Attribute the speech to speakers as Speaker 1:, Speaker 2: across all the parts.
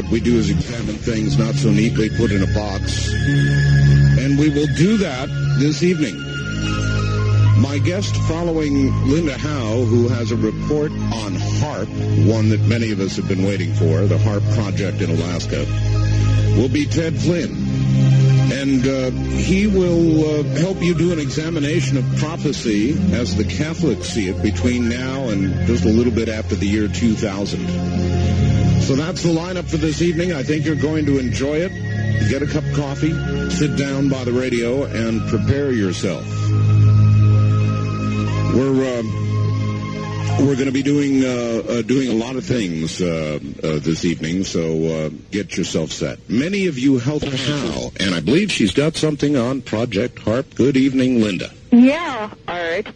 Speaker 1: what we do is examine things not so neatly put in a box. And we will do that this evening. My guest following Linda Howe, who has a report on HAARP, one that many of us have been waiting for, the HAARP project in Alaska, will be Ted Flynn. And he will help you do an examination of prophecy as the Catholics see it between now and just a little bit after the year 2000. So that's the lineup for this evening. I think you're going to enjoy it. Get a cup of coffee, sit down by the radio, and prepare yourself. We're going to be doing a lot of things this evening, so get yourself set. Many of you helped Hal, and I believe she's got something on Project HAARP. Good evening, Linda.
Speaker 2: Yeah, Art.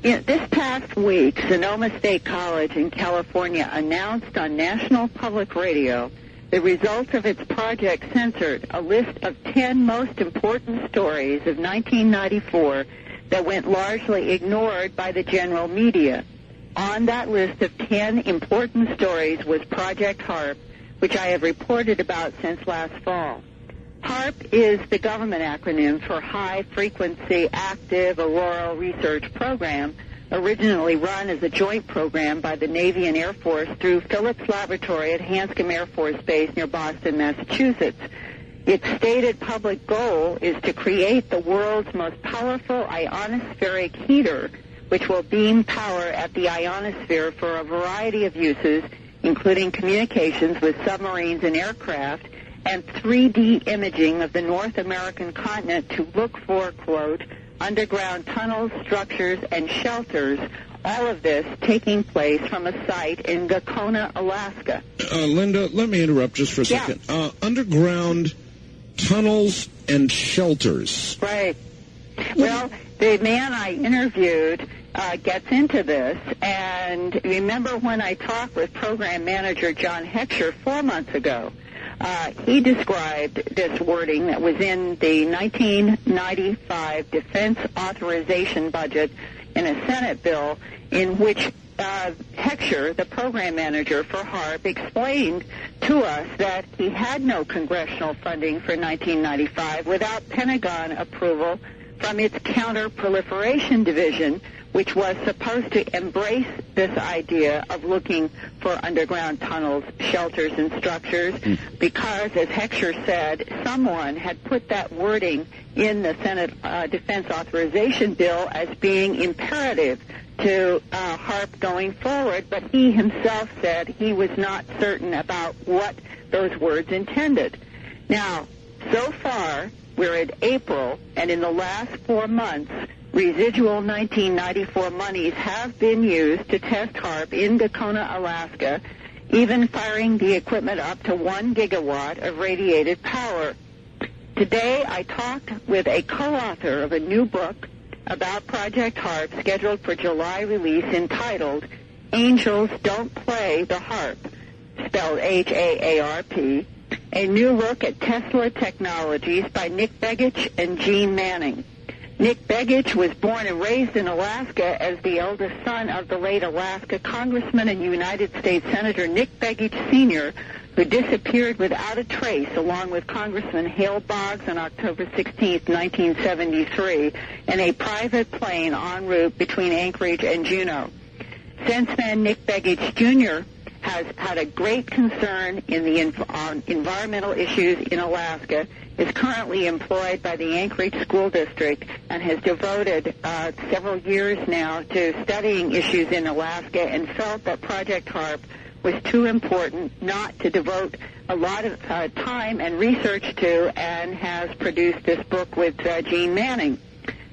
Speaker 2: This past week, Sonoma State College in California announced on National Public Radio the results of its project censored, a list of 10 most important stories of 1994 that went largely ignored by the general media. On that list of 10 important stories was Project HAARP, which I have reported about since last fall. HAARP is the government acronym for High Frequency Active Auroral Research Program, originally run as a joint program by the Navy and Air Force through Phillips Laboratory at Hanscom Air Force Base near Boston, Massachusetts. Its stated public goal is to create the world's most powerful ionospheric heater, which will beam power at the ionosphere for a variety of uses, including communications with submarines and aircraft, and 3D imaging of the North American continent to look for, quote, underground tunnels, structures, and shelters, all of this taking place from a site in Gakona, Alaska.
Speaker 1: Linda, let me interrupt just for a second. Underground tunnels and shelters.
Speaker 2: Right. Well, the man I interviewed gets into this, and remember when I talked with program manager John Heckscher 4 months ago, he described this wording that was in the 1995 Defense Authorization Budget in a Senate bill in which Heckscher, the program manager for HAARP, explained to us that he had no congressional funding for 1995 without Pentagon approval from its Counter-Proliferation Division, which was supposed to embrace this idea of looking for underground tunnels, shelters, and structures, because, as Heckscher said, someone had put that wording in the Senate Defense Authorization Bill as being imperative to HAARP going forward, but he himself said he was not certain about what those words intended. Now, so far, we're in April, and in the last 4 months, residual 1994 monies have been used to test HAARP in Gakona, Alaska, even firing the equipment up to 1 gigawatt of radiated power. Today, I talked with a co-author of a new book about Project HAARP scheduled for July release entitled Angels Don't Play the HAARP, spelled HAARP, a new look at Tesla Technologies by Nick Begich and Gene Manning. Nick Begich was born and raised in Alaska as the eldest son of the late Alaska Congressman and United States Senator Nick Begich Sr., who disappeared without a trace along with Congressman Hale Boggs on October 16, 1973, in a private plane en route between Anchorage and Juneau. Since then, Nick Begich Jr. has had a great concern in the environmental issues in Alaska, is currently employed by the Anchorage School District, and has devoted several years now to studying issues in Alaska, and felt that Project HAARP was too important not to devote a lot of time and research to, and has produced this book with Gene Manning.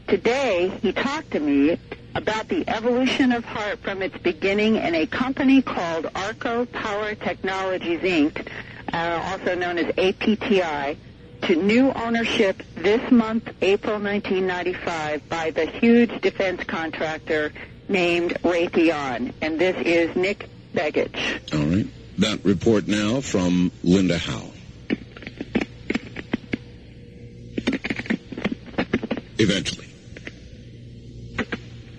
Speaker 2: Today, he talked to me about the evolution of HAARP from its beginning in a company called Arco Power Technologies, Inc., also known as APTI, to new ownership this month, April 1995, by the huge defense contractor named Raytheon. And this is Nick Begich.
Speaker 1: All right. That report now from Linda Howe. Eventually.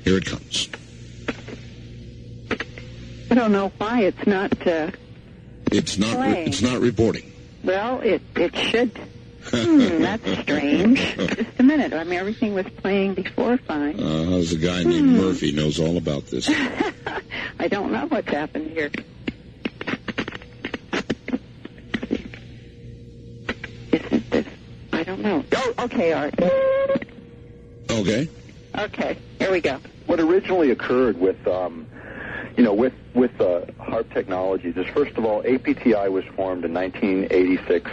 Speaker 1: Here it comes.
Speaker 2: I don't know why it's not
Speaker 1: It's not reporting.
Speaker 2: Well, it should. That's strange. Just a minute. I mean, everything was playing before fine.
Speaker 1: There's a guy named Murphy knows all about this.
Speaker 2: I don't know what's happened here. Isn't this? I don't know. Oh, okay, Art.
Speaker 1: Okay.
Speaker 2: Okay, here we go.
Speaker 3: What originally occurred with HAARP Technologies is, first of all, APTI was formed in 1986,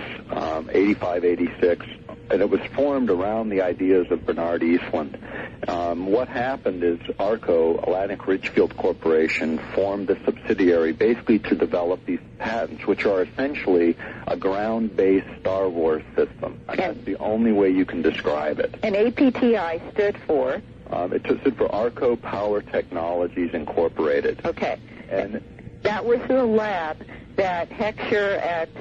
Speaker 3: 85, 86, and it was formed around the ideas of Bernard Eastland. What happened is ARCO, Atlantic Richfield Corporation, formed a subsidiary basically to develop these patents, which are essentially a ground-based Star Wars system. And that's the only way you can describe it.
Speaker 2: And APTI stood for?
Speaker 3: It stood for ARCO Power Technologies Incorporated.
Speaker 2: Okay.
Speaker 3: And
Speaker 2: that was the lab that Heckscher at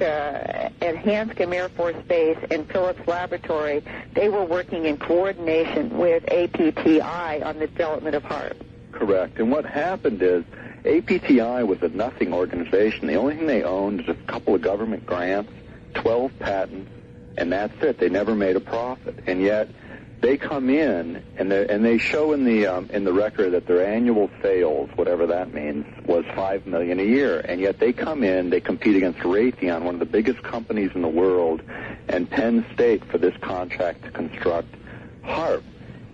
Speaker 2: Hanscom Air Force Base and Phillips Laboratory, they were working in coordination with APTI on the development of HAARP.
Speaker 3: Correct. And what happened is APTI was a nothing organization. The only thing they owned is a couple of government grants, 12 patents, and that's it. They never made a profit. And yet they come in and they show in the record that their annual sales, whatever that means, was $5 million a year. And yet they come in, they compete against Raytheon, one of the biggest companies in the world, and Penn State for this contract to construct HAARP.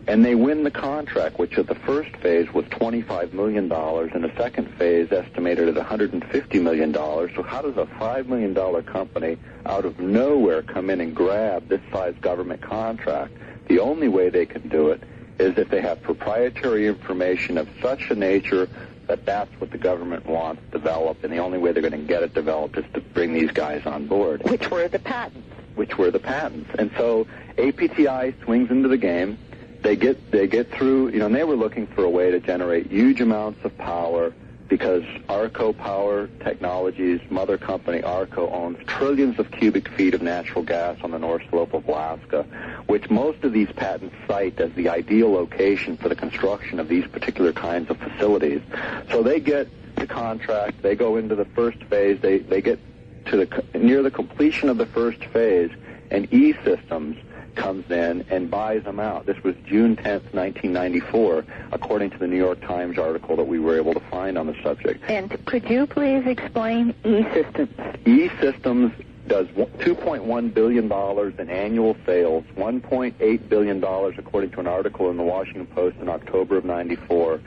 Speaker 3: And they win the contract, which at the first phase was $25 million, and the second phase estimated at $150 million. So how does a $5 million company out of nowhere come in and grab this size government contract? The only way they can do it is if they have proprietary information of such a nature that that's what the government wants developed, and the only way they're going to get it developed is to bring these guys on board.
Speaker 2: Which were the patents.
Speaker 3: And so APTI swings into the game. They get through, and they were looking for a way to generate huge amounts of power, because ARCO Power Technologies, mother company ARCO, owns trillions of cubic feet of natural gas on the North Slope of Alaska, which most of these patents cite as the ideal location for the construction of these particular kinds of facilities. So they get the contract, they go into the first phase, they get to near the completion of the first phase, and E-Systems comes in and buys them out. This was June 10th, 1994, according to the New York Times article that we were able to find on the subject.
Speaker 2: And could you please explain E-Systems?
Speaker 3: E-Systems does $2.1 billion in annual sales, $1.8 billion according to an article in the Washington Post in October of 94.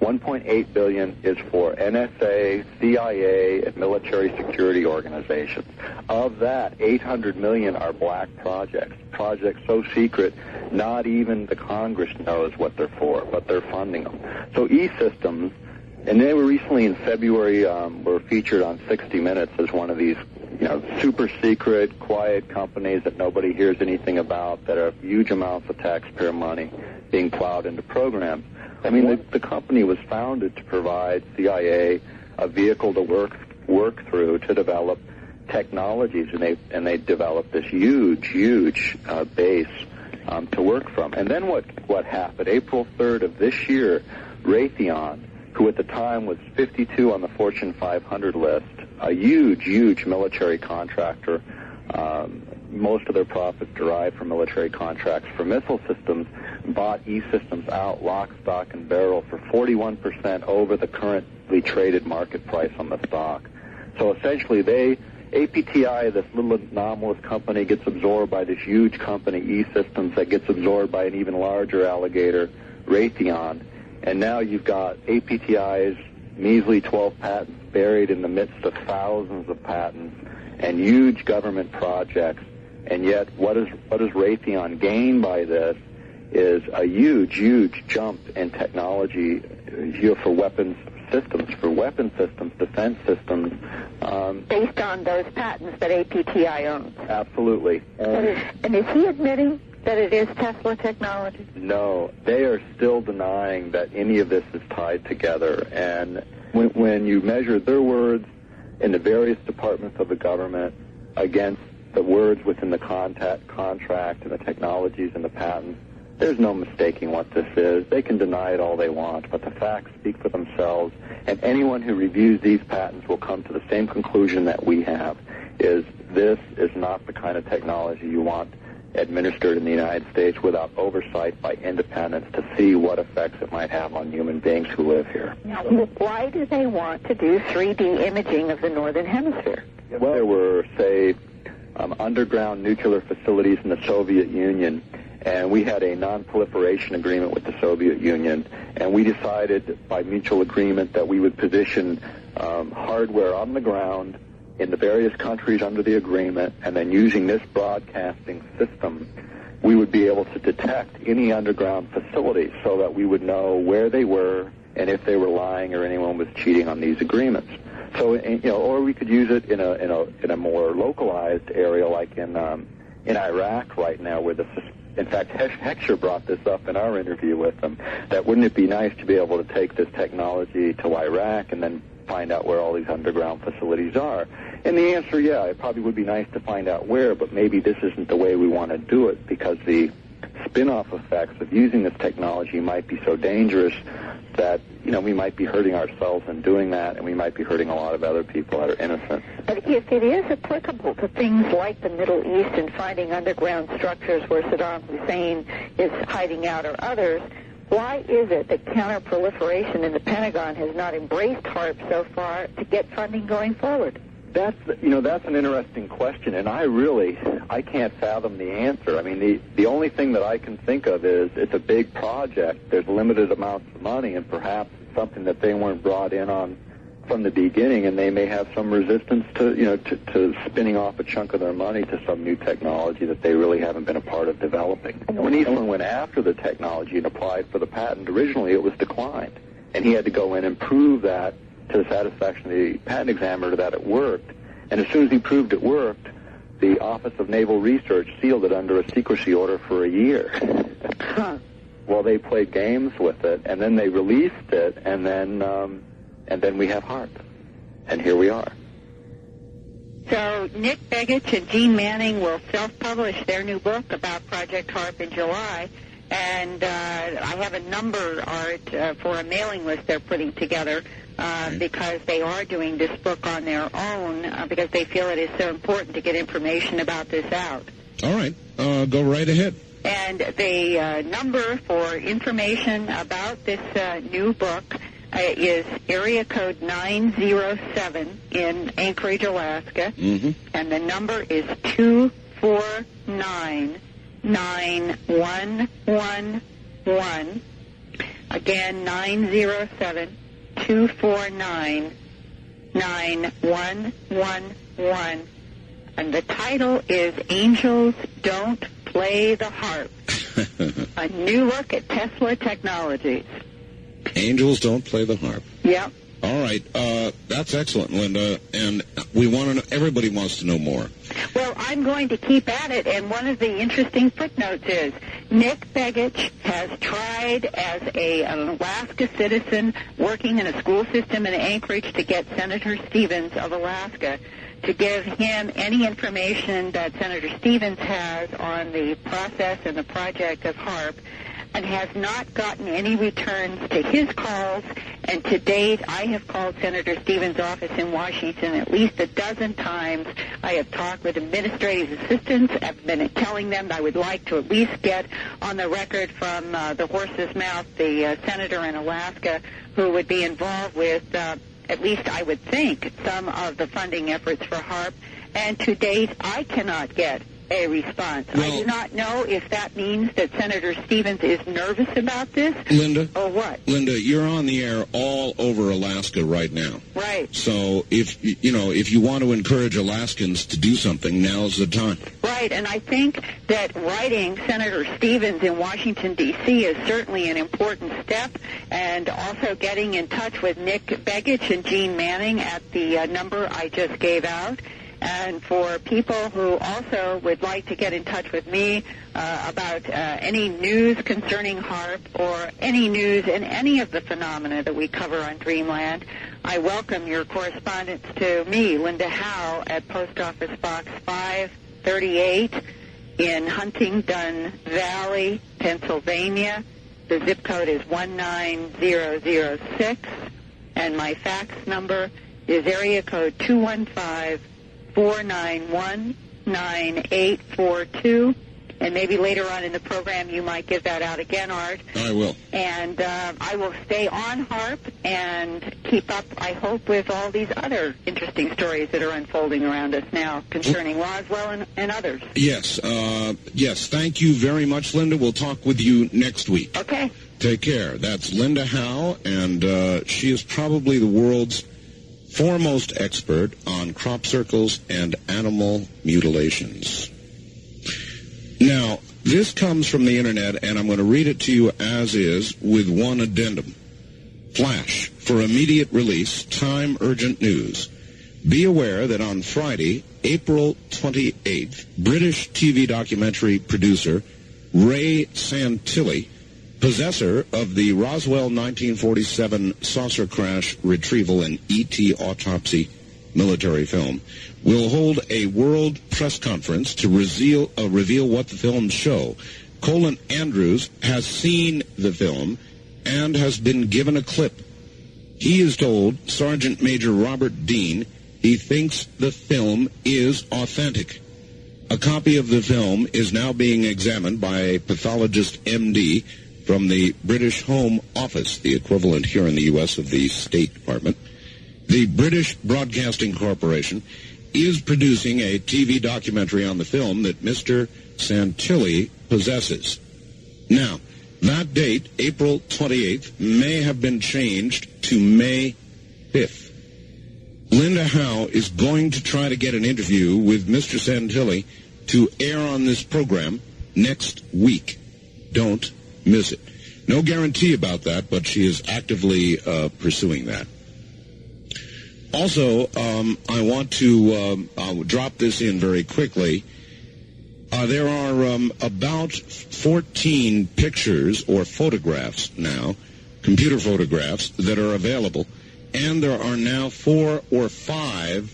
Speaker 3: $1.8 billion is for NSA, CIA, and military security organizations. Of that, $800 million are black projects so secret not even the Congress knows what they're for, but they're funding them. So E-Systems, and they were recently in February, were featured on 60 Minutes as one of these super secret, quiet companies that nobody hears anything about, that have huge amounts of taxpayer money being plowed into programs. I mean, the company was founded to provide CIA a vehicle to work through to develop technologies, and they developed this huge base to work from. And then what happened? April 3rd of this year, Raytheon, who at the time was 52 on the Fortune 500 list, a huge military contractor. Most of their profits derived from military contracts for missile systems, bought E-Systems out lock, stock, and barrel for 41% over the currently traded market price on the stock. So essentially APTI, this little anomalous company, gets absorbed by this huge company, E-Systems, that gets absorbed by an even larger alligator, Raytheon. And now you've got APTI's measly 12 patents buried in the midst of thousands of patents and huge government projects. And yet, what does Raytheon gain by this is a huge jump in technology for weapons systems, defense systems.
Speaker 2: Based on those patents that APTI owns.
Speaker 3: Absolutely.
Speaker 2: And is he admitting that it is Tesla technology?
Speaker 3: No, they are still denying that any of this is tied together. And when you measure their words in the various departments of the government against the words within the contract and the technologies and the patents There's no mistaking what this is. They can deny it all they want, but the facts speak for themselves, and anyone who reviews these patents will come to the same conclusion that we have, is this is not the kind of technology you want administered in the United States without oversight by independents to see what effects it might have on human beings who live here.
Speaker 2: Now, why do they want to do 3D imaging of the Northern Hemisphere?
Speaker 3: Well, there were, say, underground nuclear facilities in the Soviet Union, and we had a non-proliferation agreement with the Soviet Union, and we decided by mutual agreement that we would position hardware on the ground in the various countries under the agreement, and then using this broadcasting system, we would be able to detect any underground facility so that we would know where they were and if they were lying or anyone was cheating on these agreements. So, or we could use it in a more localized area, like in Iraq right now, where in fact, Heckscher brought this up in our interview with them, that wouldn't it be nice to be able to take this technology to Iraq and then find out where all these underground facilities are? And the answer, yeah, it probably would be nice to find out where, but maybe this isn't the way we want to do it, because the spin-off effects of using this technology might be so dangerous that, we might be hurting ourselves in doing that, and we might be hurting a lot of other people that are innocent.
Speaker 2: But if it is applicable to things like the Middle East and finding underground structures where Saddam Hussein is hiding out or others, why is it that counterproliferation in the Pentagon has not embraced HAARP so far to get funding going forward?
Speaker 3: That's an interesting question, and I can't fathom the answer. I mean, the only thing that I can think of is it's a big project. There's limited amounts of money, and perhaps it's something that they weren't brought in on from the beginning, and they may have some resistance to spinning off a chunk of their money to some new technology that they really haven't been a part of developing. When Eastman went after the technology and applied for the patent, originally it was declined, and he had to go in and prove that to the satisfaction of the patent examiner that it worked. And as soon as he proved it worked, the Office of Naval Research sealed it under a secrecy order for a year. Well, they played games with it, and then they released it, and then we have HAARP, and here we are.
Speaker 2: So Nick Begich and Gene Manning will self-publish their new book about Project HAARP in July, and I have a number, Art, for a mailing list they're putting together because they are doing this book on their own because they feel it is so important to get information about this out.
Speaker 1: All right. Go right ahead.
Speaker 2: And the number for information about this new book is area code 907 in Anchorage, Alaska. Mm-hmm. And the number is 249-9111. Again, 907-249-9111. And the title is Angels Don't Play the HAARP. A new look at Tesla Technologies.
Speaker 1: Angels Don't Play the HAARP.
Speaker 2: Yep.
Speaker 1: All right. That's excellent, Linda. And we want to know, everybody wants to know more.
Speaker 2: Well, I'm going to keep at it, and one of the interesting footnotes is Nick Begich has tried as an Alaska citizen working in a school system in Anchorage to get Senator Stevens of Alaska to give him any information that Senator Stevens has on the process and the project of HAARP, and has not gotten any returns to his calls. And to date, I have called Senator Stevens' office in Washington at least a dozen times. I have talked with administrative assistants. I've been telling them I would like to at least get on the record from the horse's mouth the senator in Alaska who would be involved with, at least I would think, some of the funding efforts for HAARP. And to date, I cannot get a response. Well, I do not know if that means that Senator Stevens is nervous about this,
Speaker 1: Linda,
Speaker 2: or what.
Speaker 1: Linda, you're on the air all over Alaska right now.
Speaker 2: Right.
Speaker 1: So if you want to encourage Alaskans to do something, now's the time.
Speaker 2: Right, and I think that writing Senator Stevens in Washington, D.C. is certainly an important step, and also getting in touch with Nick Begich and Gene Manning at the number I just gave out. And for people who also would like to get in touch with me about any news concerning HAARP or any news in any of the phenomena that we cover on Dreamland, I welcome your correspondence to me, Linda Howe, at Post Office Box 538, in Huntingdon Valley, Pennsylvania. The zip code is 19006, and my fax number is area code 215-491-9842. And maybe later on in the program you might give that out again, Art.
Speaker 1: I will.
Speaker 2: And I will stay on HAARP and keep up, I hope, with all these other interesting stories that are unfolding around us now concerning Roswell and others.
Speaker 1: Yes. Yes. Thank you very much, Linda. We'll talk with you next week.
Speaker 2: Okay.
Speaker 1: Take care. That's Linda Howe, and she is probably the world's foremost expert on crop circles and animal mutilations. Now, this comes from the Internet, and I'm going to read it to you as is with one addendum. Flash, for immediate release, time urgent news. Be aware that on Friday, April 28th, British TV documentary producer Ray Santilli, possessor of the Roswell 1947 saucer crash retrieval and E.T. autopsy military film, will hold a world press conference to reveal what the films show. Colin Andrews has seen the film and has been given a clip. He has told Sergeant Major Robert Dean he thinks the film is authentic. A copy of the film is now being examined by a pathologist MD from the British Home Office, the equivalent here in the U.S. of the State Department. The British Broadcasting Corporation is producing a TV documentary on the film that Mr. Santilli possesses. Now, that date, April 28th, may have been changed to May 5th. Linda Howe is going to try to get an interview with Mr. Santilli to air on this program next week. Don't miss it. No guarantee about that, but she is actively pursuing that. Also, I want to drop this in very quickly. There are about 14 pictures or photographs now, computer photographs, that are available, and there are now 4 or 5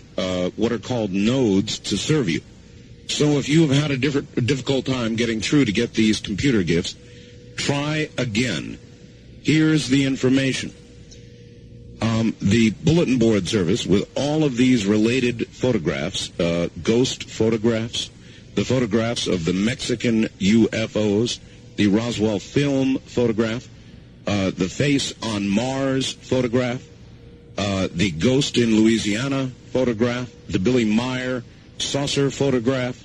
Speaker 1: what are called nodes to serve you. So if you have had a difficult time getting through to get these computer gifts, try again. Here's the information. The bulletin board service with all of these related photographs, ghost photographs, the photographs of the Mexican UFOs, the Roswell film photograph, the face on Mars photograph, the ghost in Louisiana photograph, the Billy Meyer saucer photograph,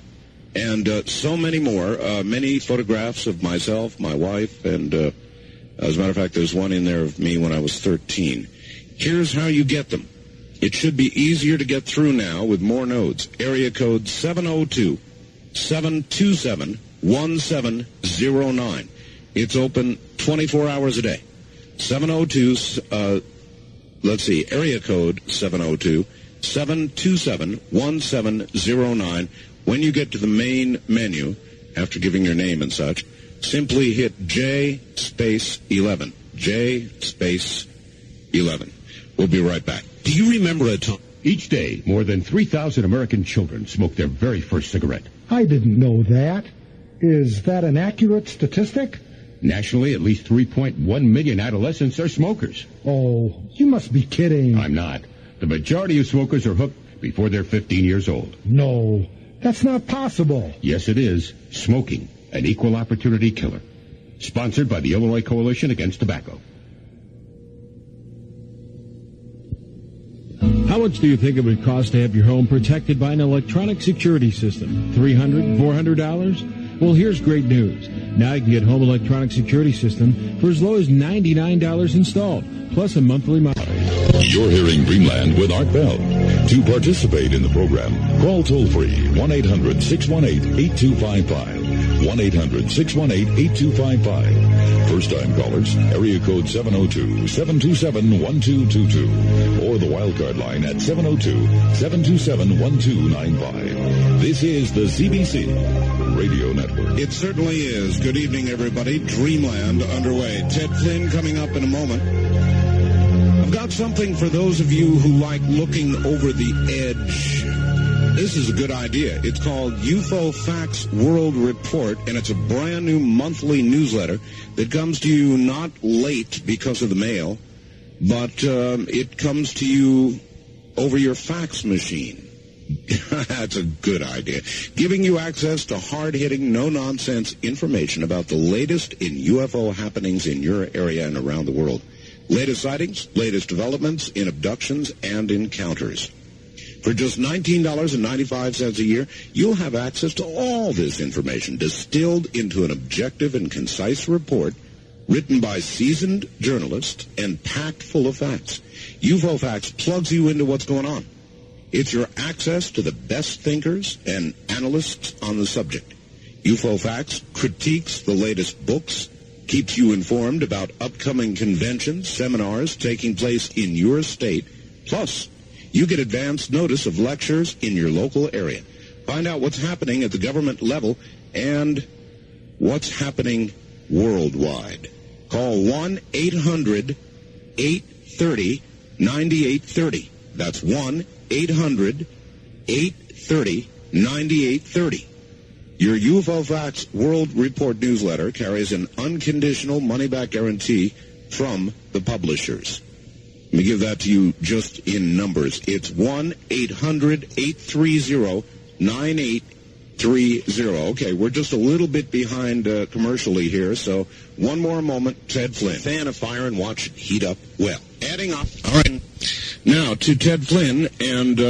Speaker 1: and so many more, many photographs of myself, my wife, and as a matter of fact, there's one in there of me when I was 13. Here's how you get them. It should be easier to get through now with more nodes. Area code 702-727-1709. It's open 24 hours a day. 702, area code 702-727-1709. When you get to the main menu, after giving your name and such, simply hit J space 11. J space 11. We'll be right back.
Speaker 4: Do you remember a time? Each day, more than 3,000 American children smoke their very first cigarette.
Speaker 5: I didn't know that. Is that an accurate statistic?
Speaker 4: Nationally, at least 3.1 million adolescents are smokers.
Speaker 5: Oh, you must be kidding.
Speaker 4: I'm not. The majority of smokers are hooked before they're 15 years old.
Speaker 5: No, that's not possible.
Speaker 4: Yes, it is. Smoking, an equal opportunity killer. Sponsored by the Illinois Coalition Against Tobacco.
Speaker 6: How much do you think it would cost to have your home protected by an electronic security system? $300, $400? Well, here's great news. Now you can get home electronic security system for as low as $99 installed, plus a monthly
Speaker 7: You're hearing Dreamland with Art Bell. To participate in the program, call toll-free 1-800-618-8255. 1-800-618-8255. First-time callers, area code 702-727-1222. Or the wildcard line at 702-727-1295. This is the CBC Radio Network.
Speaker 1: It certainly is. Good evening, everybody. Dreamland underway. Ted Flynn coming up in a moment. I've got something for those of you who like looking over the edge This is a good idea. It's called UFO Facts World Report, and it's a brand new monthly newsletter that comes to you not late because of the mail, but it comes to you over your fax machine. That's a good idea. Giving you access to hard-hitting, no-nonsense information about the latest in UFO happenings in your area and around the world. Latest sightings, latest developments in abductions and encounters. For just $19.95 a year, you'll have access to all this information distilled into an objective and concise report written by seasoned journalists and packed full of facts. UFO Facts plugs you into what's going on. It's your access to the best thinkers and analysts on the subject. UFO Facts critiques the latest books, keeps you informed about upcoming conventions, seminars taking place in your state. Plus, you get advance notice of lectures in your local area. Find out what's happening at the government level and what's happening worldwide. Call 1-800-830-9830. That's 1-800-830-9830. Your UFO Facts World Report newsletter carries an unconditional money-back guarantee from the publishers. Let me give that to you just in numbers. It's 1-800-830-9830. Okay, we're just a little bit behind commercially here, so one more moment. Ted Flynn, fan of fire and watch it heat up. Well, adding up. All right. Now, to Ted Flynn, and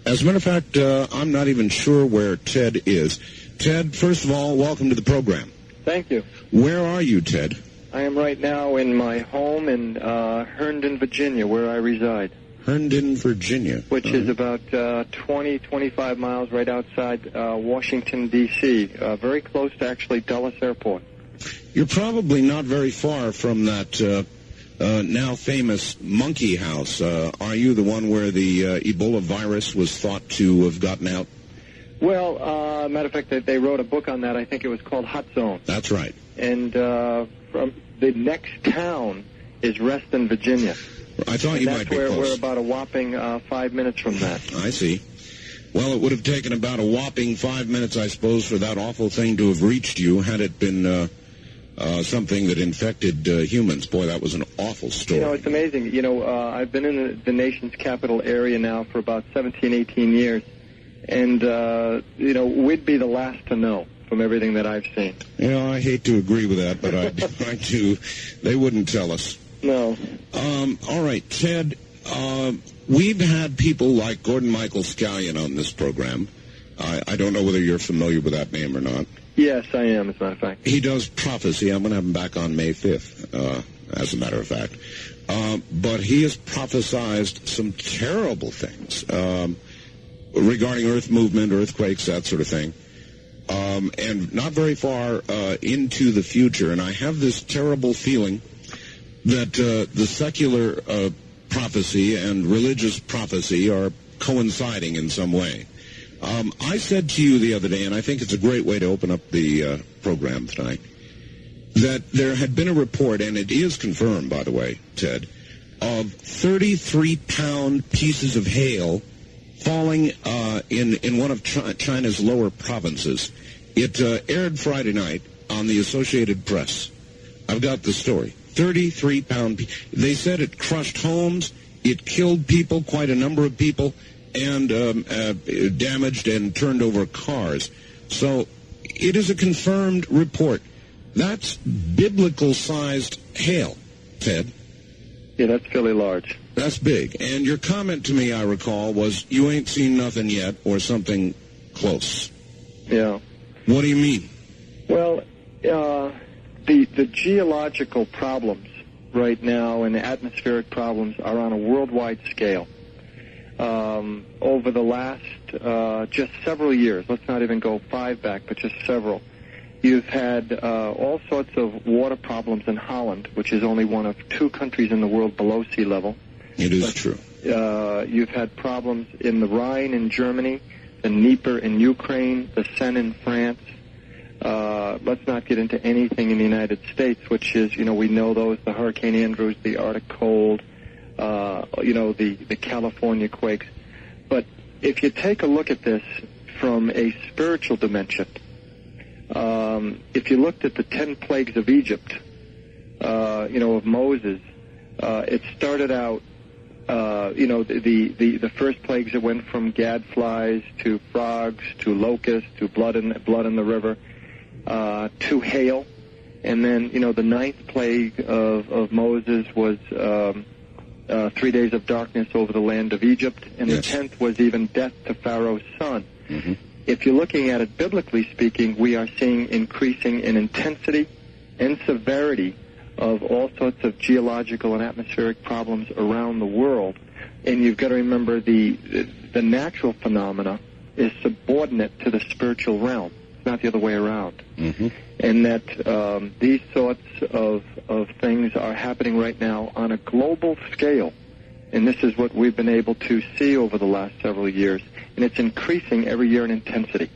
Speaker 1: as a matter of fact, I'm not even sure where Ted is. Ted, first of all, welcome to the program.
Speaker 8: Thank you.
Speaker 1: Where are you, Ted?
Speaker 8: I am right now in my home in Herndon, Virginia, where I reside.
Speaker 1: Herndon, Virginia.
Speaker 8: Which is about 25 miles right outside Washington, D.C., very close to, actually, Dulles Airport.
Speaker 1: You're probably not very far from that now famous monkey house. Are you the one where the Ebola virus was thought to have gotten out?
Speaker 8: Well, matter of fact, they wrote a book on that. I think it was called Hot Zone.
Speaker 1: That's right.
Speaker 8: And from the next town is Reston, Virginia.
Speaker 1: I thought you might be close.
Speaker 8: That's where we're about a whopping 5 minutes from that.
Speaker 1: I see. Well, it would have taken about a whopping 5 minutes, I suppose, for that awful thing to have reached you had it been something that infected humans. Boy, that was an awful story.
Speaker 8: You know, it's amazing. You know, I've been in the nation's capital area now for about 17, 18 years. And, you know, we'd be the last to know from everything that I've seen.
Speaker 1: You know, I hate to agree with that, but I do. They wouldn't tell us.
Speaker 8: No.
Speaker 1: All right, Ted, we've had people like Gordon Michael Scallion on this program. I don't know whether you're familiar with that name or not.
Speaker 8: Yes, I am, as a matter of fact.
Speaker 1: He does Prophecy. I'm going to have him back on May 5th, as a matter of fact. But he has prophesized some terrible things regarding Earth movement, earthquakes, that sort of thing. And not very far into the future. And I have this terrible feeling that the secular prophecy and religious prophecy are coinciding in some way. I said to you the other day, and I think it's a great way to open up the program tonight, that there had been a report, and it is confirmed, by the way, Ted, of 33-pound pieces of hail falling in one of China's lower provinces. It aired Friday night on the Associated Press. I've got the story. 33-pound. They said it crushed homes, it killed people, quite a number of people, and damaged and turned over cars. So it is a confirmed report. That's biblical-sized hail, Ted.
Speaker 8: Yeah, that's fairly large.
Speaker 1: That's big. And your comment to me, I recall, was you ain't seen nothing yet or something close.
Speaker 8: Yeah.
Speaker 1: What do you mean?
Speaker 8: Well, the geological problems right now and the atmospheric problems are on a worldwide scale. Over the last just several years, let's not even go 5 back, but just several, you've had all sorts of water problems in Holland, which is only one of 2 countries in the world below sea level.
Speaker 1: It is true.
Speaker 8: You've had problems in the Rhine in Germany, the Dnieper in Ukraine, the Seine in France. Let's not get into anything in the United States, which is, you know, we know those, the Hurricane Andrews, the Arctic cold, you know, the California quakes. But if you take a look at this from a spiritual dimension, if you looked at the 10 plagues of Egypt, of Moses, it started out, the first plagues that went from gadflies to frogs to locusts to blood in the river to hail, and then the 9th plague of Moses was 3 days of darkness over the land of Egypt, and the 10th was even death to Pharaoh's son. Mm-hmm. If you're looking at it biblically speaking, we are seeing increasing in intensity and severity of all sorts of geological and atmospheric problems around the world. And you've got to remember the natural phenomena is subordinate to the spiritual realm. It's not the other way around. Mm-hmm. And that these sorts of things are happening right now on a global scale. And this is what we've been able to see over the last several years. And it's increasing every year in intensity.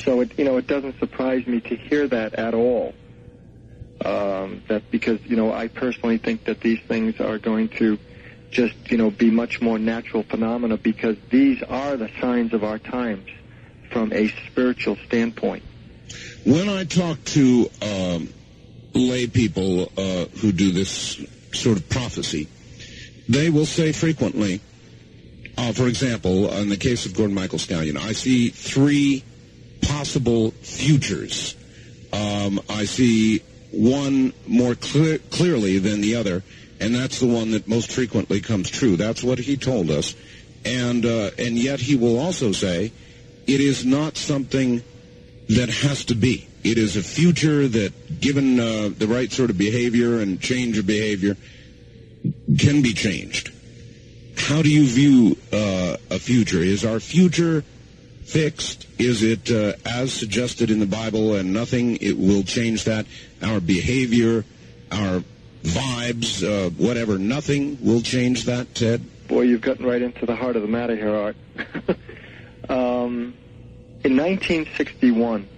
Speaker 8: So it doesn't surprise me to hear that at all. That because, I personally think that these things are going to just, be much more natural phenomena, because these are the signs of our times from a spiritual standpoint.
Speaker 1: When I talk to lay people who do this sort of prophecy, they will say frequently, for example, in the case of Gordon Michael Scallion, I see 3 possible futures. I see one more clearly than the other, and that's the one that most frequently comes true. That's what he told us. And yet he will also say it is not something that has to be. It is a future that, given the right sort of behavior and change of behavior, can be changed. How do you view a future? Is our future fixed? Is it as suggested in the Bible, and nothing it will change that? Our behavior, our vibes, whatever, nothing will change that, Ted?
Speaker 8: Boy, you've gotten right into the heart of the matter here, Art. In 1961,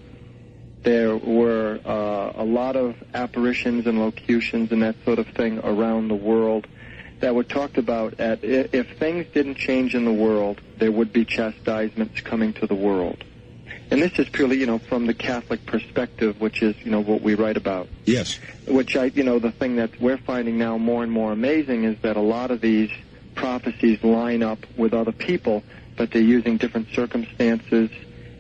Speaker 8: there were a lot of apparitions and locutions and that sort of thing around the world that were talked about if things didn't change in the world, there would be chastisements coming to the world. And this is purely, from the Catholic perspective, which is, what we write about.
Speaker 1: Yes.
Speaker 8: Which the thing that we're finding now more and more amazing is that a lot of these prophecies line up with other people, but they're using different circumstances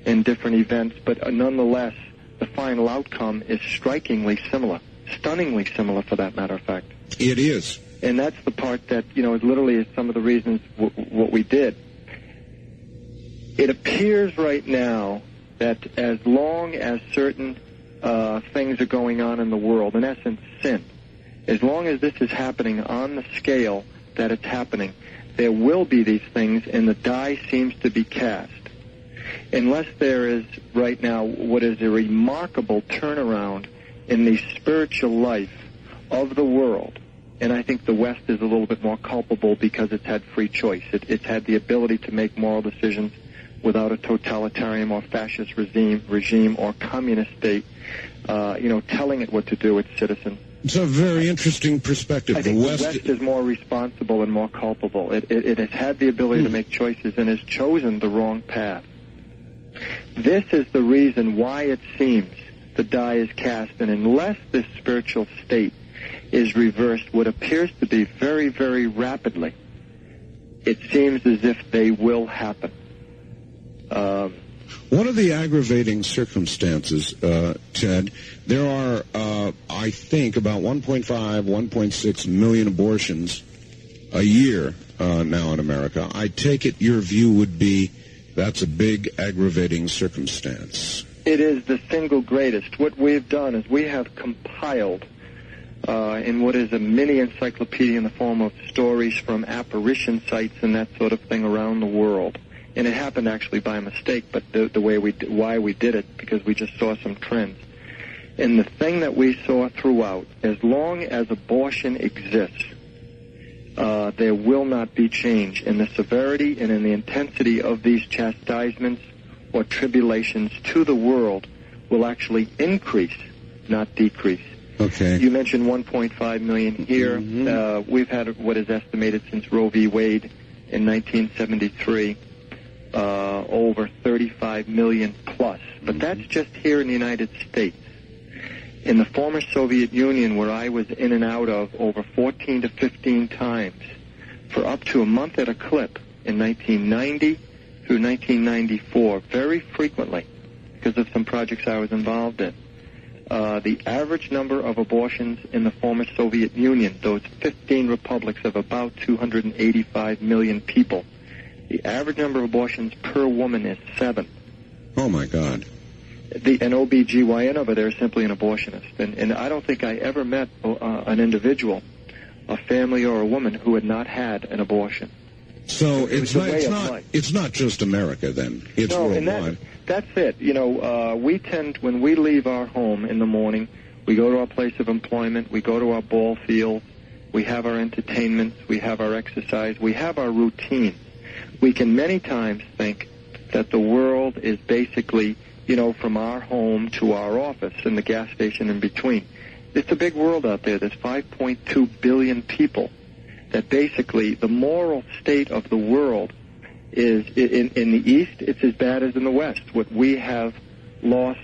Speaker 8: and different events. But nonetheless, the final outcome is strikingly similar, stunningly similar, for that matter of fact.
Speaker 1: It is.
Speaker 8: And that's the part that, literally is some of the reasons what we did. It appears right now that as long as certain things are going on in the world, in essence, sin, as long as this is happening on the scale that it's happening, there will be these things, and the die seems to be cast. Unless there is right now what is a remarkable turnaround in the spiritual life of the world. And I think the West is a little bit more culpable because it's had free choice. It's had the ability to make moral decisions without a totalitarian or fascist regime or communist state, telling it what to do, its citizens.
Speaker 1: It's a very interesting perspective.
Speaker 8: I think the West is more responsible and more culpable. It has had the ability to make choices and has chosen the wrong path. This is the reason why it seems the die is cast, and unless this spiritual state is reversed, what appears to be very, very rapidly, it seems as if they will happen.
Speaker 1: One of the aggravating circumstances, Ted, there are, I think, about 1.6 million abortions a year now in America. I take it your view would be that's a big aggravating circumstance.
Speaker 8: It is the single greatest. What we've done is we have compiled in what is a mini encyclopedia in the form of stories from apparition sites and that sort of thing around the world. And it happened actually by mistake, but why we did it, because we just saw some trends. And the thing that we saw throughout, as long as abortion exists, there will not be change in the severity and in the intensity of these chastisements or tribulations to the world will actually increase, not decrease.
Speaker 1: Okay.
Speaker 8: You mentioned 1.5 million here.
Speaker 1: Mm-hmm.
Speaker 8: We've had what is estimated since Roe v. Wade in 1973, over 35 million plus. But that's just here in the United States. In the former Soviet Union, where I was in and out of over 14 to 15 times for up to a month at a clip in 1990 through 1994, very frequently, because of some projects I was involved in. The average number of abortions in the former Soviet Union, those 15 republics of about 285 million people, the average number of abortions per woman is 7.
Speaker 1: Oh, my God.
Speaker 8: An OBGYN over there is simply an abortionist. And I don't think I ever met an individual, a family or a woman, who had not had an abortion.
Speaker 1: So it's not just America, then. It's worldwide.
Speaker 8: And that's it. You know, we tend, when we leave our home in the morning, we go to our place of employment, we go to our ball field, we have our entertainments, we have our exercise, we have our routine. We can many times think that the world is basically, you know, from our home to our office and the gas station in between. It's a big world out there. There's 5.2 billion people. That basically the moral state of the world is, in the East, it's as bad as in the West. What we have lost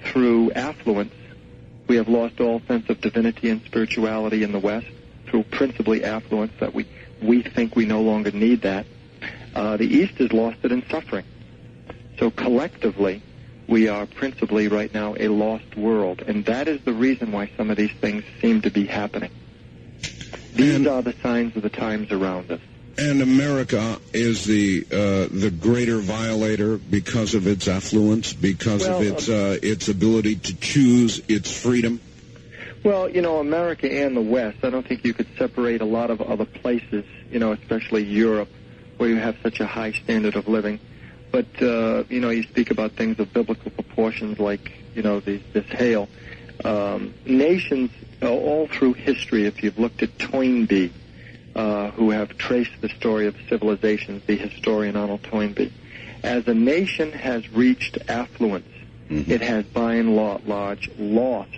Speaker 8: through affluence, we have lost all sense of divinity and spirituality in the West through principally affluence, that we think we no longer need that. The East has lost it in suffering. So collectively, we are principally right now a lost world, and that is the reason why some of these things seem to be happening. These are the signs of the times around us.
Speaker 1: And America is the greater violator because of its affluence, because of its ability to choose its freedom.
Speaker 8: Well, you know, America and the West, I don't think you could separate a lot of other places, you know, especially Europe, where you have such a high standard of living. But, you know, you speak about things of biblical proportions like, you know, this hail. Nations all through history, if you've looked at Toynbee, who have traced the story of civilizations, the historian Arnold Toynbee, as a nation has reached affluence, it has by and large lost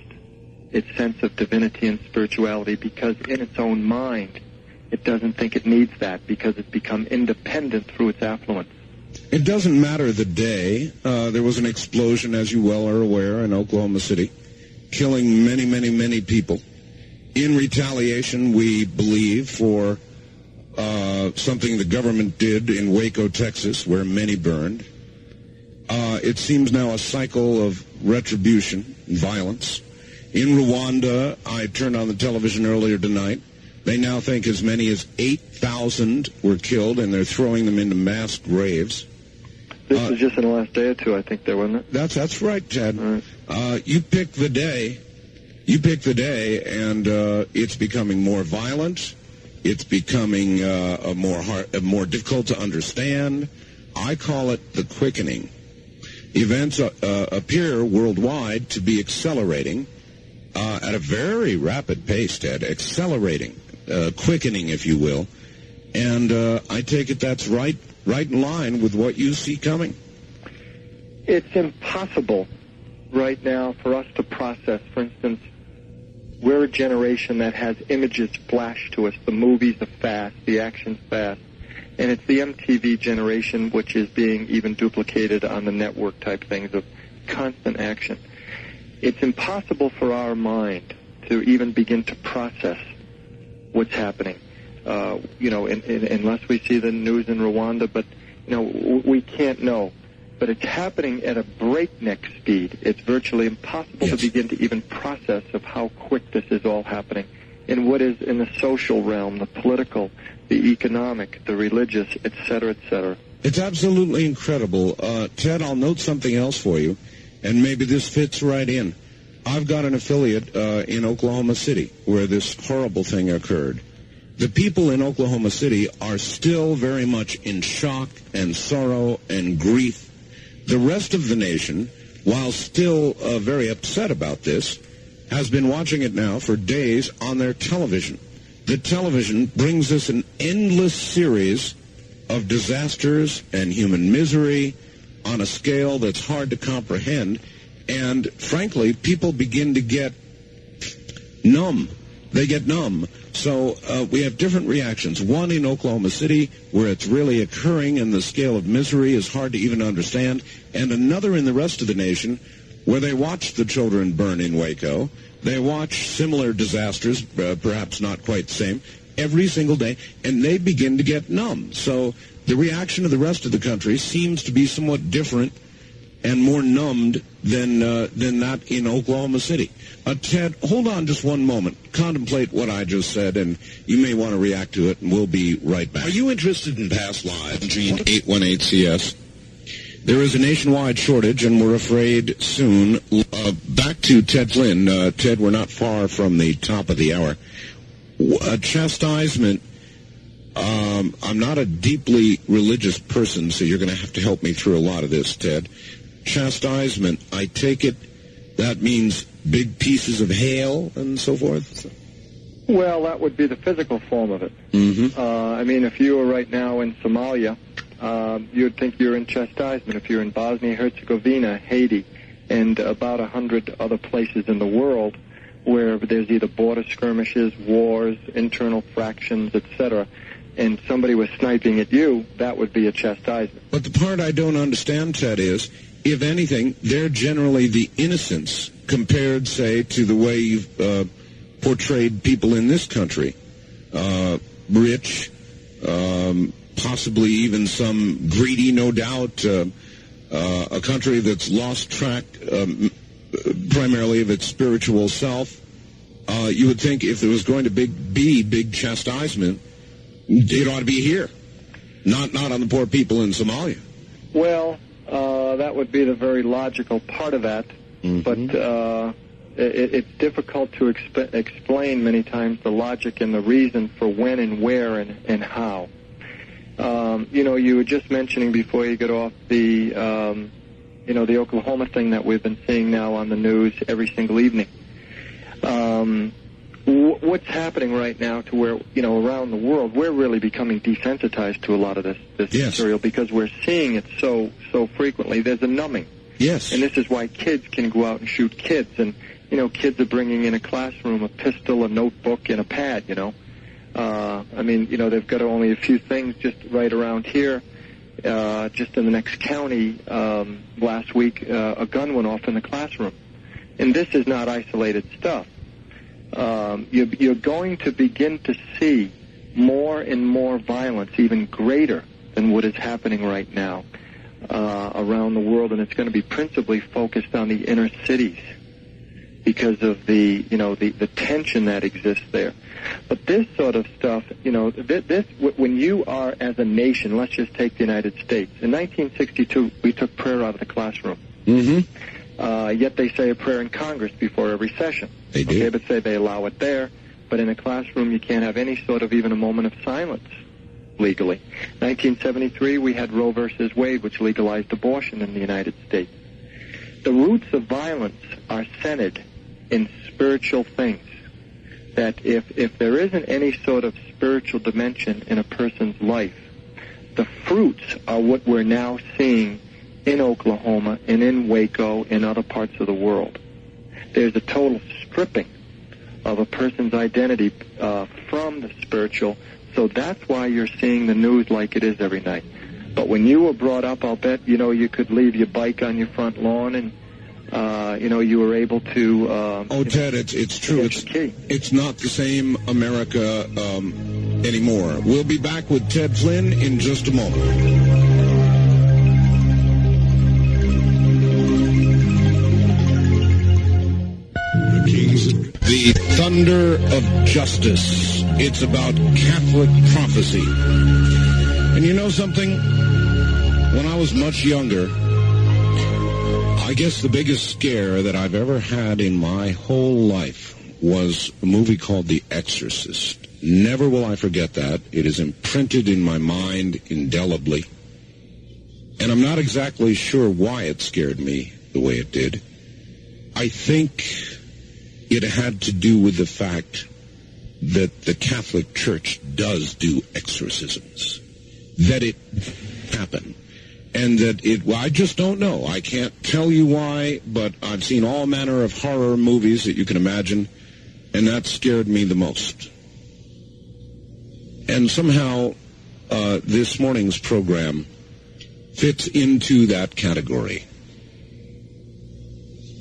Speaker 8: its sense of divinity and spirituality, because in its own mind it doesn't think it needs that, because it's become independent through its affluence.
Speaker 1: It doesn't matter the day. There was an explosion, as you well are aware, in Oklahoma City, killing many, many, many people. In retaliation, we believe, for something the government did in Waco, Texas, where many burned. It seems now a cycle of retribution and violence. In Rwanda, I turned on the television earlier tonight. They now think as many as 8,000 were killed, and they're throwing them into mass graves.
Speaker 8: This was just in the last day or two, I think, there, wasn't it?
Speaker 1: That's right, Ted.
Speaker 8: Right.
Speaker 1: You pick the day. You pick the day, and it's becoming more violent. It's becoming more difficult to understand. I call it the quickening. Events appear worldwide to be accelerating at a very rapid pace, Ted. Accelerating, quickening, if you will. And I take it that's right in line with what you see coming.
Speaker 8: It's impossible right now for us to process. For instance, we're a generation that has images flash to us. The movies are fast, the action's fast. And it's the MTV generation which is being even duplicated on the network type things of constant action. It's impossible for our mind to even begin to process what's happening. You know, unless we see the news in Rwanda, but, you know, we can't know. But it's happening at a breakneck speed. It's virtually impossible to begin to even process of how quick this is all happening. In what is in the social realm, the political, the economic, the religious, et cetera, et cetera.
Speaker 1: It's absolutely incredible. Ted, I'll note something else for you, and maybe this fits right in. I've got an affiliate in Oklahoma City where this horrible thing occurred. The people in Oklahoma City are still very much in shock and sorrow and grief. The rest of the nation, while still very upset about this, has been watching it now for days on their television. The television brings us an endless series of disasters and human misery on a scale that's hard to comprehend. And frankly, people begin to get numb they get numb. So we have different reactions. One in Oklahoma City, where it's really occurring and the scale of misery is hard to even understand, and another in the rest of the nation, where they watch the children burn in Waco. They watch similar disasters, perhaps not quite the same, every single day, and they begin to get numb. So the reaction of the rest of the country seems to be somewhat different and more numbed than that in Oklahoma City. Ted, hold on just one moment. Contemplate what I just said, and you may want to react to it, and we'll be right back. Are you interested in past lives? Gene 818CS. There is a nationwide shortage, and we're afraid soon. Back to Ted Flynn. Ted, we're not far from the top of the hour. Chastisement. I'm not a deeply religious person, so you're going to have to help me through a lot of this, Ted. Chastisement, I take it that means big pieces of hail and so forth?
Speaker 8: Well, that would be the physical form of it.
Speaker 1: Mm-hmm.
Speaker 8: I mean, if you were right now in Somalia, you'd think you're in chastisement. If you're in Bosnia-Herzegovina, Haiti, and about 100 other places in the world where there's either border skirmishes, wars, internal fractions, etc., and somebody was sniping at you, that would be a chastisement.
Speaker 1: But the part I don't understand, Ted, is, if anything, they're generally the innocents compared, say, to the way you've portrayed people in this country. Rich, possibly even some greedy, no doubt, a country that's lost track primarily of its spiritual self. You would think if there was going to be big chastisement, it ought to be here, not on the poor people in Somalia.
Speaker 8: Well, that would be the very logical part of that,
Speaker 1: mm-hmm.
Speaker 8: but it's difficult to explain many times the logic and the reason for when and where and how. You were just mentioning before you get off the Oklahoma thing that we've been seeing now on the news every single evening. What's happening right now to where, around the world, we're really becoming desensitized to a lot of this
Speaker 1: yes.
Speaker 8: material because we're seeing it so frequently. There's a numbing.
Speaker 1: Yes.
Speaker 8: And this is why kids can go out and shoot kids. And, kids are bringing in a classroom a pistol, a notebook, and a pad, they've got only a few things just right around here. Just in the next county, last week, a gun went off in the classroom. And this is not isolated stuff. You're going to begin to see more and more violence, even greater than what is happening right now around the world, and it's going to be principally focused on the inner cities because of the tension that exists there. But this sort of stuff, when you are as a nation, let's just take the United States. In 1962, we took prayer out of the classroom.
Speaker 1: Mm-hmm.
Speaker 8: Yet they say a prayer in Congress before every session.
Speaker 1: They do.
Speaker 8: Okay, but say they allow it there. But in a classroom, you can't have any sort of even a moment of silence legally. 1973, we had Roe versus Wade, which legalized abortion in the United States. The roots of violence are centered in spiritual things. That if there isn't any sort of spiritual dimension in a person's life, the fruits are what we're now seeing in Oklahoma and in Waco and other parts of the world. There's a total stripping of a person's identity from the spiritual, so that's why you're seeing the news like it is every night. But when you were brought up, I'll bet, you could leave your bike on your front lawn and, you were able to...
Speaker 1: Ted, it's true. It's not the same America anymore. We'll be back with Ted Flynn in just a moment. The thunder of justice. It's about Catholic prophecy. And you know something? When I was much younger, I guess the biggest scare that I've ever had in my whole life was a movie called The Exorcist. Never will I forget that. It is imprinted in my mind indelibly. And I'm not exactly sure why it scared me the way it did. I think it had to do with the fact that the Catholic Church does do exorcisms, that it happened, and that I just don't know. I can't tell you why, but I've seen all manner of horror movies that you can imagine, And that scared me the most. And somehow this morning's program fits into that category.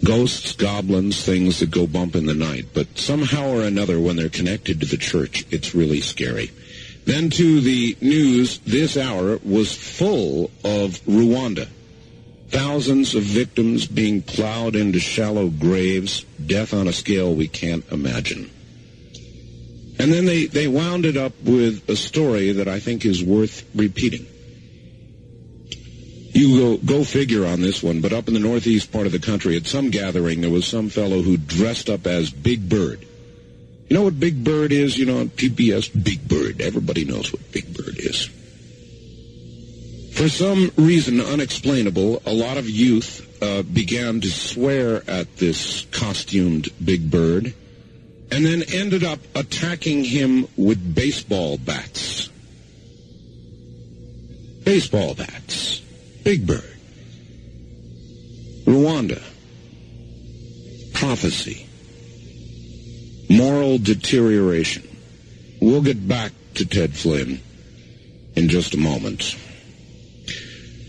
Speaker 1: Ghosts, goblins, things that go bump in the night. But somehow or another, when they're connected to the church, it's really scary. Then to the news, this hour was full of Rwanda. Thousands of victims being plowed into shallow graves, death on a scale we can't imagine. And then they wound it up with a story that I think is worth repeating. You go figure on this one, but up in the northeast part of the country, at some gathering, there was some fellow who dressed up as Big Bird. You know what Big Bird is? You know, on PBS, Big Bird. Everybody knows what Big Bird is. For some reason unexplainable, a lot of youth began to swear at this costumed Big Bird, and then ended up attacking him with baseball bats. Baseball bats. Big Bird. Rwanda. Prophecy. Moral deterioration. We'll get back to Ted Flynn in just a moment.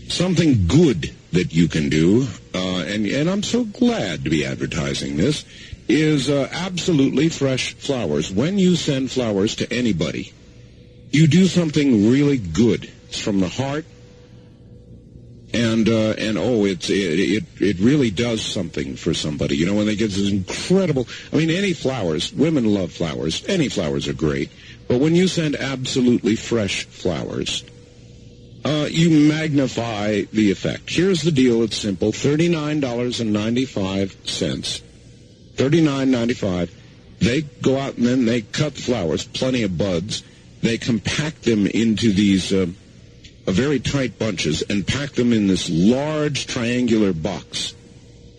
Speaker 1: Something good that you can do, and I'm so glad to be advertising this, is absolutely fresh flowers. When you send flowers to anybody, you do something really good. It's from the heart, and it really does something for somebody. You know, when they get this incredible, I mean, any flowers, women love flowers. Any flowers are great. But when you send absolutely fresh flowers, you magnify the effect. Here's the deal. It's simple. $39.95. $39.95. They go out and then they cut the flowers, plenty of buds. They compact them into these very tight bunches and pack them in this large triangular box.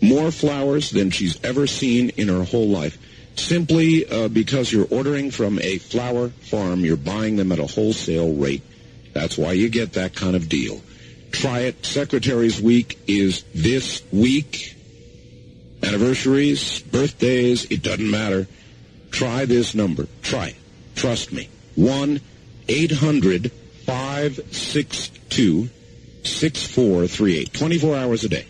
Speaker 1: More flowers than she's ever seen in her whole life. Simply because you're ordering from a flower farm, you're buying them at a wholesale rate. That's why you get that kind of deal. Try it. Secretary's Week is this week. Anniversaries, birthdays, it doesn't matter. Try this number. Try it. Trust me. 1-800-562-6438. 24 hours a day.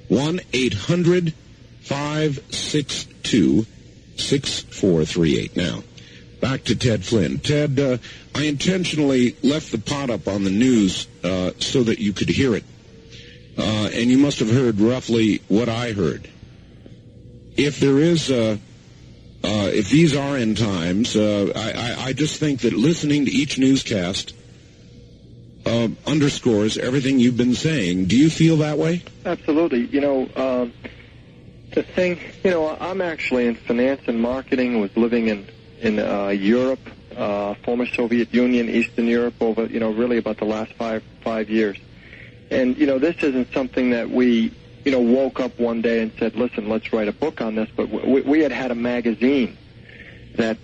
Speaker 1: 1-800-562-6438. Now, back to Ted Flynn. Ted, I intentionally left the pot up on the news so that you could hear it. And you must have heard roughly what I heard. If there is, if these are end times, I just think that listening to each newscast underscores everything you've been saying. Do you feel that way?
Speaker 8: Absolutely. You know, the thing, you know, I'm actually in finance and marketing, was living in Europe, former Soviet Union, Eastern Europe, over, you know, really about the last five years. And, you know, this isn't something that we, you know, woke up one day and said, listen, let's write a book on this. But we had a magazine that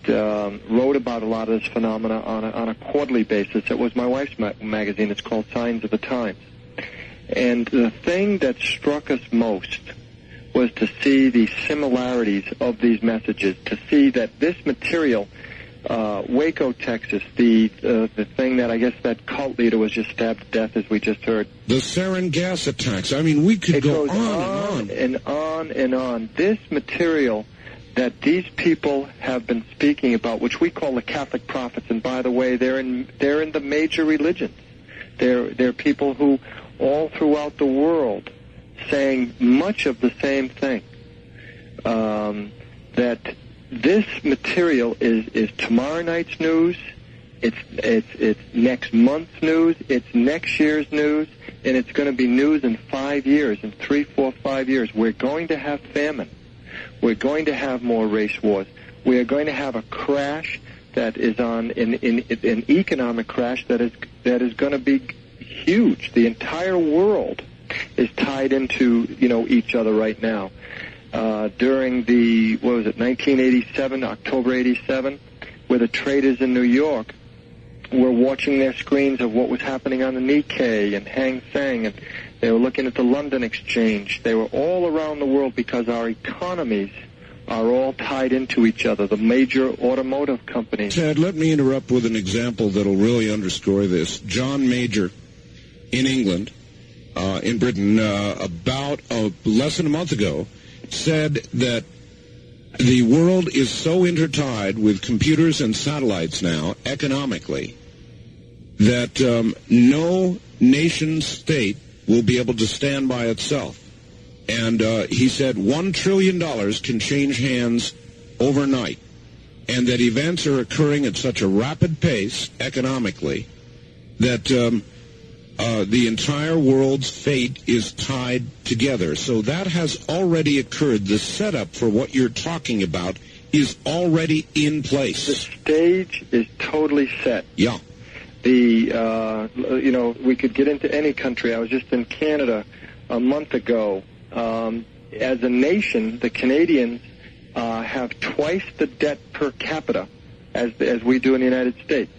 Speaker 8: wrote about a lot of this phenomena on a quarterly basis. It was my wife's magazine. It's called Signs of the Times. And the thing that struck us most was to see the similarities of these messages, to see that this material, Waco, Texas, the thing that I guess that cult leader was just stabbed to death, as we just heard.
Speaker 1: The sarin gas attacks. I mean, we could go
Speaker 8: on and on and on. This material that these people have been speaking about, which we call the Catholic prophets, and by the way, they're in the major religions. They're people who all throughout the world saying much of the same thing. That this material is tomorrow night's news, it's next month's news, it's next year's news, and it's going to be news in 5 years, in 3, 4, 5 years. We're going to have famine. We're going to have more race wars. We are going to have a crash that is an economic crash that is going to be huge. The entire world is tied into, you know, each other right now. During the, 1987, October 87, where the traders in New York were watching their screens of what was happening on the Nikkei and Hang Seng, and they were looking at the London Exchange. They were all around the world because our economies are all tied into each other, the major automotive companies.
Speaker 1: Ted, let me interrupt with an example that will really underscore this. John Major in England, in Britain, about less than a month ago, said that the world is so intertied with computers and satellites now, economically, that no nation-state will be able to stand by itself. And he said $1 trillion can change hands overnight, and that events are occurring at such a rapid pace economically that the entire world's fate is tied together. So that has already occurred. The setup for what you're talking about is already in place.
Speaker 8: The stage is totally set.
Speaker 1: Yeah.
Speaker 8: We could get into any country. I was just in Canada a month ago. As a nation, the Canadians have twice the debt per capita as we do in the United States.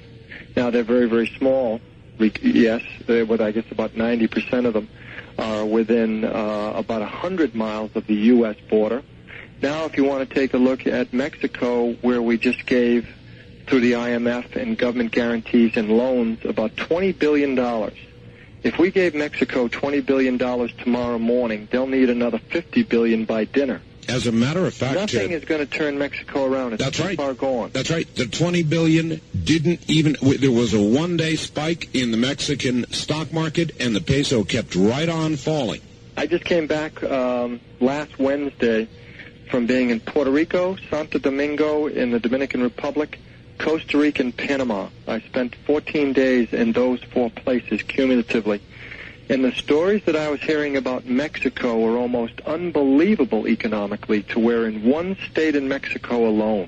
Speaker 8: Now, they're very, very small. Yes, with I guess about 90% of them are within about 100 miles of the U.S. border. Now, if you want to take a look at Mexico, where we just gave, through the IMF and government guarantees and loans, about $20 billion. If we gave Mexico $20 billion tomorrow morning, they'll need another $50 billion by dinner.
Speaker 1: As a matter of fact,
Speaker 8: nothing is going to turn Mexico around. It's too far gone.
Speaker 1: That's right. The $20 billion didn't even... There was a one-day spike in the Mexican stock market, and the peso kept right on falling.
Speaker 8: I just came back last Wednesday from being in Puerto Rico, Santo Domingo in the Dominican Republic, Costa Rica, and Panama. I spent 14 days in those 4 places cumulatively. And the stories that I was hearing about Mexico were almost unbelievable economically, to where in one state in Mexico alone,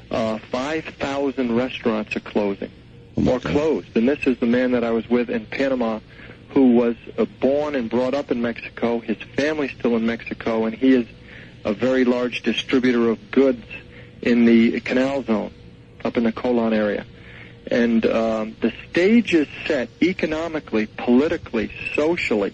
Speaker 8: 5,000 restaurants are closing or closed. And this is the man that I was with in Panama, who was born and brought up in Mexico. His family's still in Mexico, and he is a very large distributor of goods in the Canal Zone up in the Colon area. And the stage is set economically, politically, socially,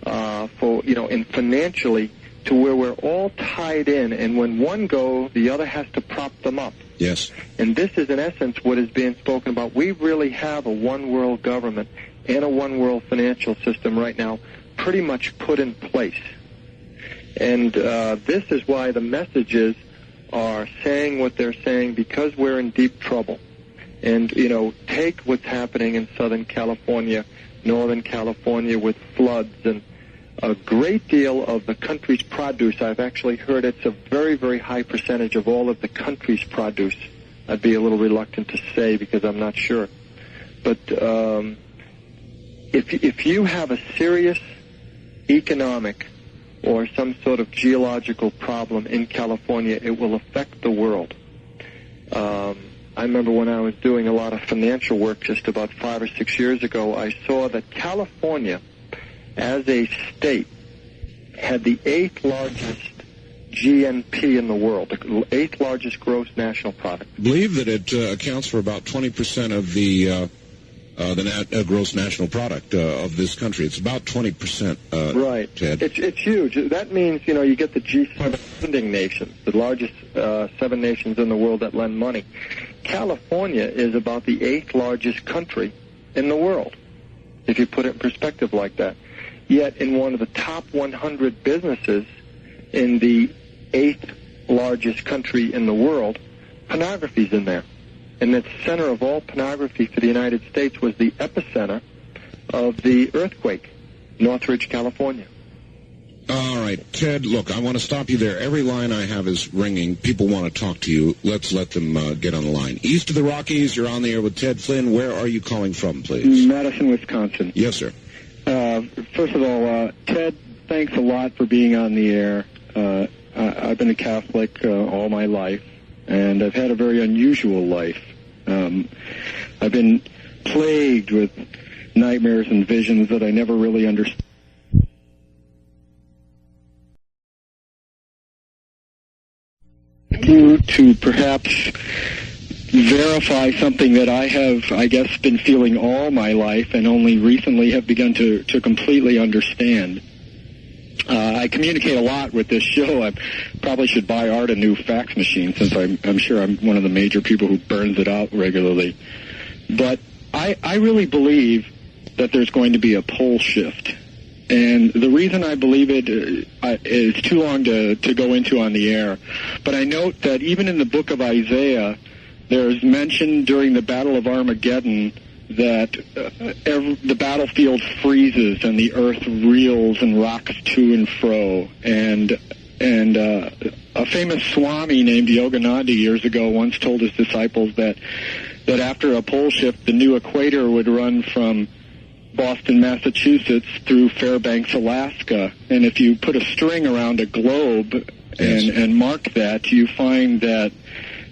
Speaker 8: and financially, to where we're all tied in. And when one goes, the other has to prop them up.
Speaker 1: Yes.
Speaker 8: And this is, in essence, what is being spoken about. We really have a one-world government and a one-world financial system right now pretty much put in place. And this is why the messages are saying what they're saying, because we're in deep trouble. And, take what's happening in Southern California, Northern California with floods, and a great deal of the country's produce. I've actually heard it's a very, very high percentage of all of the country's produce. I'd be a little reluctant to say because I'm not sure. But if you have a serious economic or some sort of geological problem in California, it will affect the world. I remember when I was doing a lot of financial work just about 5 or 6 years ago, I saw that California, as a state, had the 8th largest GNP in the world, the 8th largest gross national product.
Speaker 1: I believe that it accounts for about 20% of the gross national product of this country. It's about 20%.
Speaker 8: Right.
Speaker 1: Ted.
Speaker 8: It's huge. That means, you get the G7 lending nations, the largest 7 nations in the world that lend money. California is about the 8th largest country in the world, if you put it in perspective like that. Yet in one of the top 100 businesses in the 8th largest country in the world, pornography's in there. And the center of all pornography for the United States was the epicenter of the earthquake, Northridge, California.
Speaker 1: All right, Ted, look, I want to stop you there. Every line I have is ringing. People want to talk to you. Let's let them get on the line. East of the Rockies, you're on the air with Ted Flynn. Where are you calling from, please?
Speaker 9: Madison, Wisconsin.
Speaker 1: Yes, sir.
Speaker 9: First of all, Ted, thanks a lot for being on the air. I've been a Catholic all my life, and I've had a very unusual life. I've been plagued with nightmares and visions that I never really understood. To perhaps verify something that I have, I guess, been feeling all my life and only recently have begun to completely understand. I communicate a lot with this show. I probably should buy Art a new fax machine, since I'm sure I'm one of the major people who burns it out regularly. But I really believe that there's going to be a pole shift. And the reason I believe it is too long to go into on the air. But I note that even in the book of Isaiah, there's mention during the Battle of Armageddon that the battlefield freezes and the earth reels and rocks to and fro. And a famous Swami named Yogananda years ago once told his disciples that after a pole shift, the new equator would run from Boston, Massachusetts through Fairbanks, Alaska. And if you put a string around a globe and mark that, you find that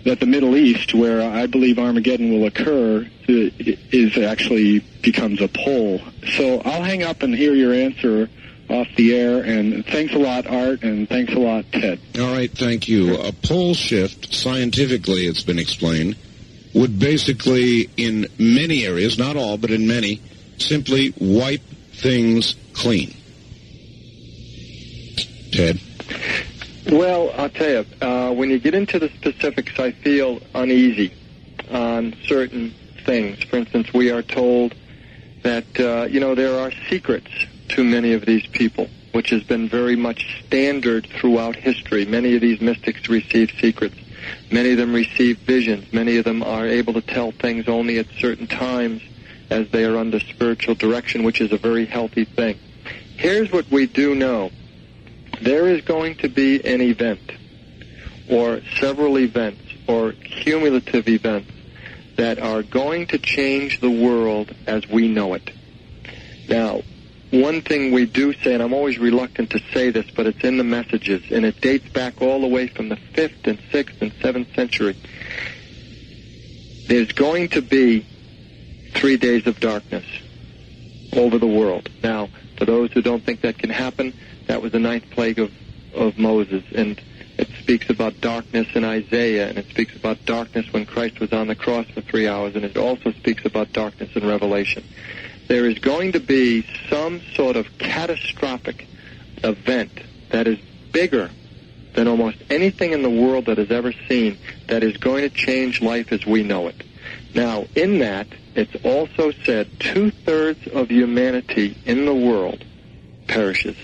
Speaker 9: the Middle East, where I believe Armageddon will occur, is actually becomes a pole. So I'll hang up and hear your answer off the air. And thanks a lot, Art, and thanks a lot, Ted.
Speaker 1: All right, thank you. A pole shift, scientifically it's been explained, would basically, in many areas, not all, but in many, simply wipe things clean. Ted?
Speaker 8: Well, I'll tell you, when you get into the specifics, I feel uneasy on certain things. For instance, we are told that, there are secrets to many of these people, which has been very much standard throughout history. Many of these mystics receive secrets. Many of them receive visions. Many of them are able to tell things only at certain times as they are under spiritual direction, which is a very healthy thing. Here's what we do know. There is going to be an event, or several events, or cumulative events that are going to change the world as we know it. Now, one thing we do say, and I'm always reluctant to say this, but it's in the messages, and it dates back all the way from the 5th and 6th and 7th century. There's going to be 3 days of darkness over the world. Now, for those who don't think that can happen, that was the 9th plague of Moses, and it speaks about darkness in Isaiah, and it speaks about darkness when Christ was on the cross for 3 hours, and it also speaks about darkness in Revelation. There is going to be some sort of catastrophic event that is bigger than almost anything in the world that has ever seen, that is going to change life as we know it. Now, in that, it's also said 2/3 of humanity in the world perishes.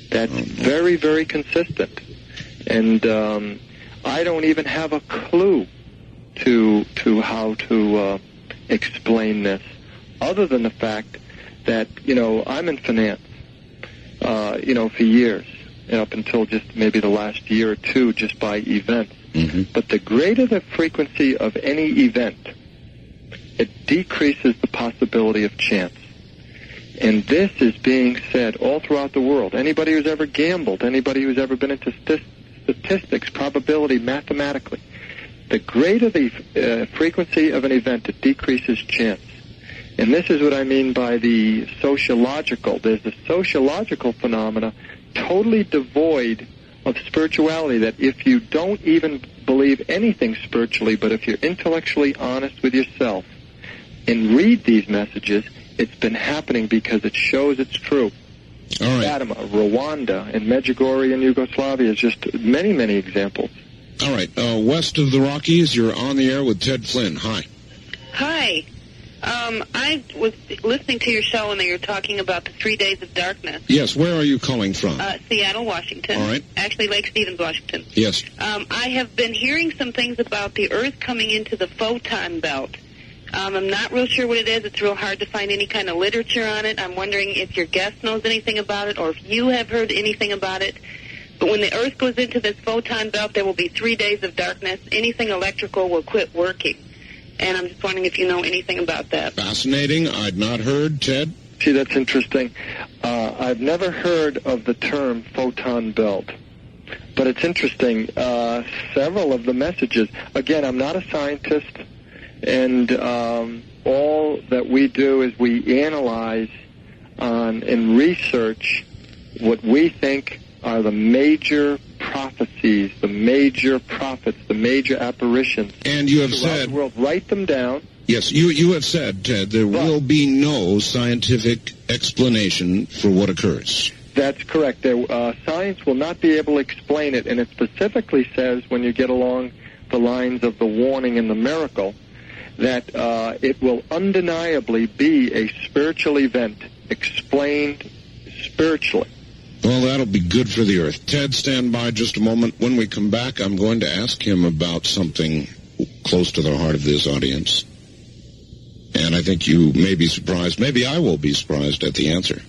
Speaker 8: That's very, very consistent. And I don't even have a clue to how to explain this, other than the fact that, I'm in finance, for years, up until just maybe the last year or two, just by events. Mm-hmm. But the greater the frequency of any event, it decreases the possibility of chance. And this is being said all throughout the world. Anybody who's ever gambled, anybody who's ever been into statistics, probability, mathematically, the greater the frequency of an event, it decreases chance. And this is what I mean by the sociological. There's the sociological phenomena totally devoid of spirituality, that if you don't even believe anything spiritually, but if you're intellectually honest with yourself and read these messages, it's been happening because it shows it's true.
Speaker 1: All right.
Speaker 8: Fatima, Rwanda, and Medjugorje in Yugoslavia is just many, many examples.
Speaker 1: All right. West of the Rockies, you're on the air with Ted Flynn. Hi.
Speaker 10: Hi. I was listening to your show and you were talking about the 3 days of darkness.
Speaker 1: Yes. Where are you calling from?
Speaker 10: Seattle, Washington.
Speaker 1: All right.
Speaker 10: Actually, Lake Stevens, Washington.
Speaker 1: Yes.
Speaker 10: I have been hearing some things about the Earth coming into the photon belt. I'm not real sure what it is. It's real hard to find any kind of literature on it. I'm wondering if your guest knows anything about it or if you have heard anything about it. But when the Earth goes into this photon belt, there will be 3 days of darkness. Anything electrical will quit working. And I'm just wondering if you know anything about that.
Speaker 1: Fascinating. I'd not heard. Ted?
Speaker 8: See, that's interesting. I've never heard of the term photon belt. But it's interesting. Several of the messages, again, I'm not a scientist, and all that we do is we analyze and research what we think are the major prophecies, the major prophets, the major apparitions.
Speaker 1: And you have said...
Speaker 8: the world, write them down.
Speaker 1: Yes, you have said, Ted, there will be no scientific explanation for what occurs.
Speaker 8: That's correct. Science will not be able to explain it, and it specifically says, when you get along the lines of the warning and the miracle, that it will undeniably be a spiritual event explained spiritually.
Speaker 1: Well, that'll be good for the Earth. Ted, stand by just a moment. When we come back, I'm going to ask him about something close to the heart of this audience. And I think you may be surprised. Maybe I will be surprised at the answer.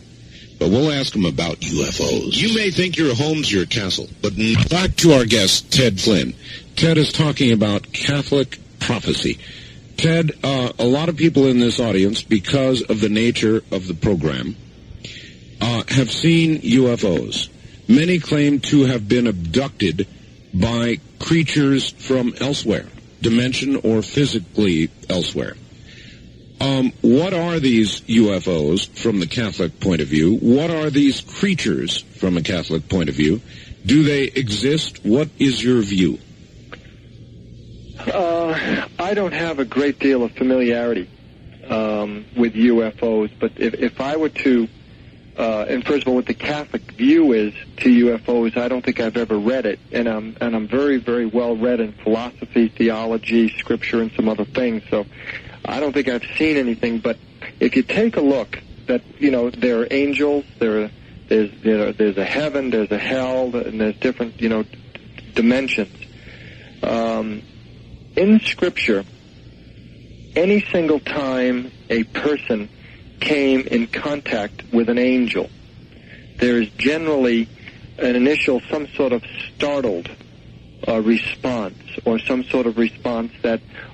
Speaker 1: But we'll ask him about UFOs. You may think your home's your castle, but back to our guest, Ted Flynn. Ted is talking about Catholic prophecy. Ted, a lot of people in this audience, because of the nature of the program, have seen UFOs. Many claim to have been abducted by creatures from elsewhere, dimension or physically elsewhere. What are these UFOs from the Catholic point of view? What are these creatures from a Catholic point of view? Do they exist? What is your view?
Speaker 8: I don't have a great deal of familiarity with UFOs, but if I were to, and first of all, what the Catholic view is to UFOs, I don't think I've ever read it, and I'm very, very well read in philosophy, theology, scripture, and some other things. So I don't think I've seen anything. But if you take a look, that there are angels, there's a heaven, there's a hell, and there's different dimensions. In Scripture, any single time a person came in contact with an angel, there is generally an initial, some sort of startled response, or some sort of response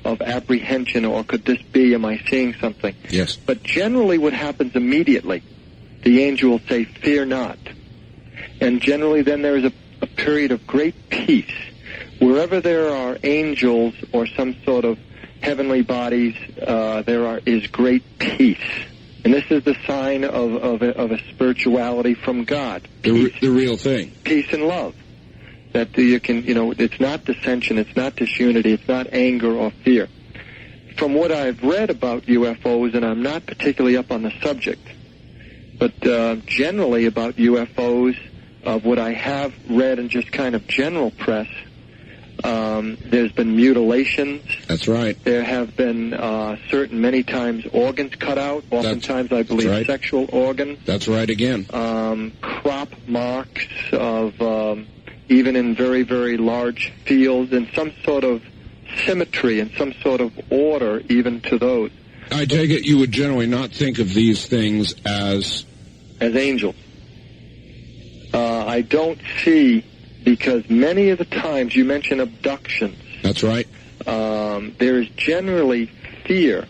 Speaker 8: of apprehension, or could this be, am I seeing something?
Speaker 1: Yes.
Speaker 8: But generally what happens immediately, the angel will say, fear not. And generally then there is a period of great peace. Wherever there are angels or some sort of heavenly bodies, there is great peace. And this is the sign of a spirituality from God.
Speaker 1: The real thing.
Speaker 8: Peace and love. That you can, it's not dissension, it's not disunity, it's not anger or fear. From what I've read about UFOs, and I'm not particularly up on the subject, but generally about UFOs, of what I have read in just kind of general press, there's been mutilations.
Speaker 1: That's right.
Speaker 8: There have been many times organs cut out, oftentimes I believe sexual organs.
Speaker 1: That's right again.
Speaker 8: Crop marks of even in very, very large fields, and some sort of symmetry and some sort of order even to those.
Speaker 1: I take it you would generally not think of these things as
Speaker 8: angels. I don't see, because many of the times you mention abductions.
Speaker 1: That's right.
Speaker 8: There is generally fear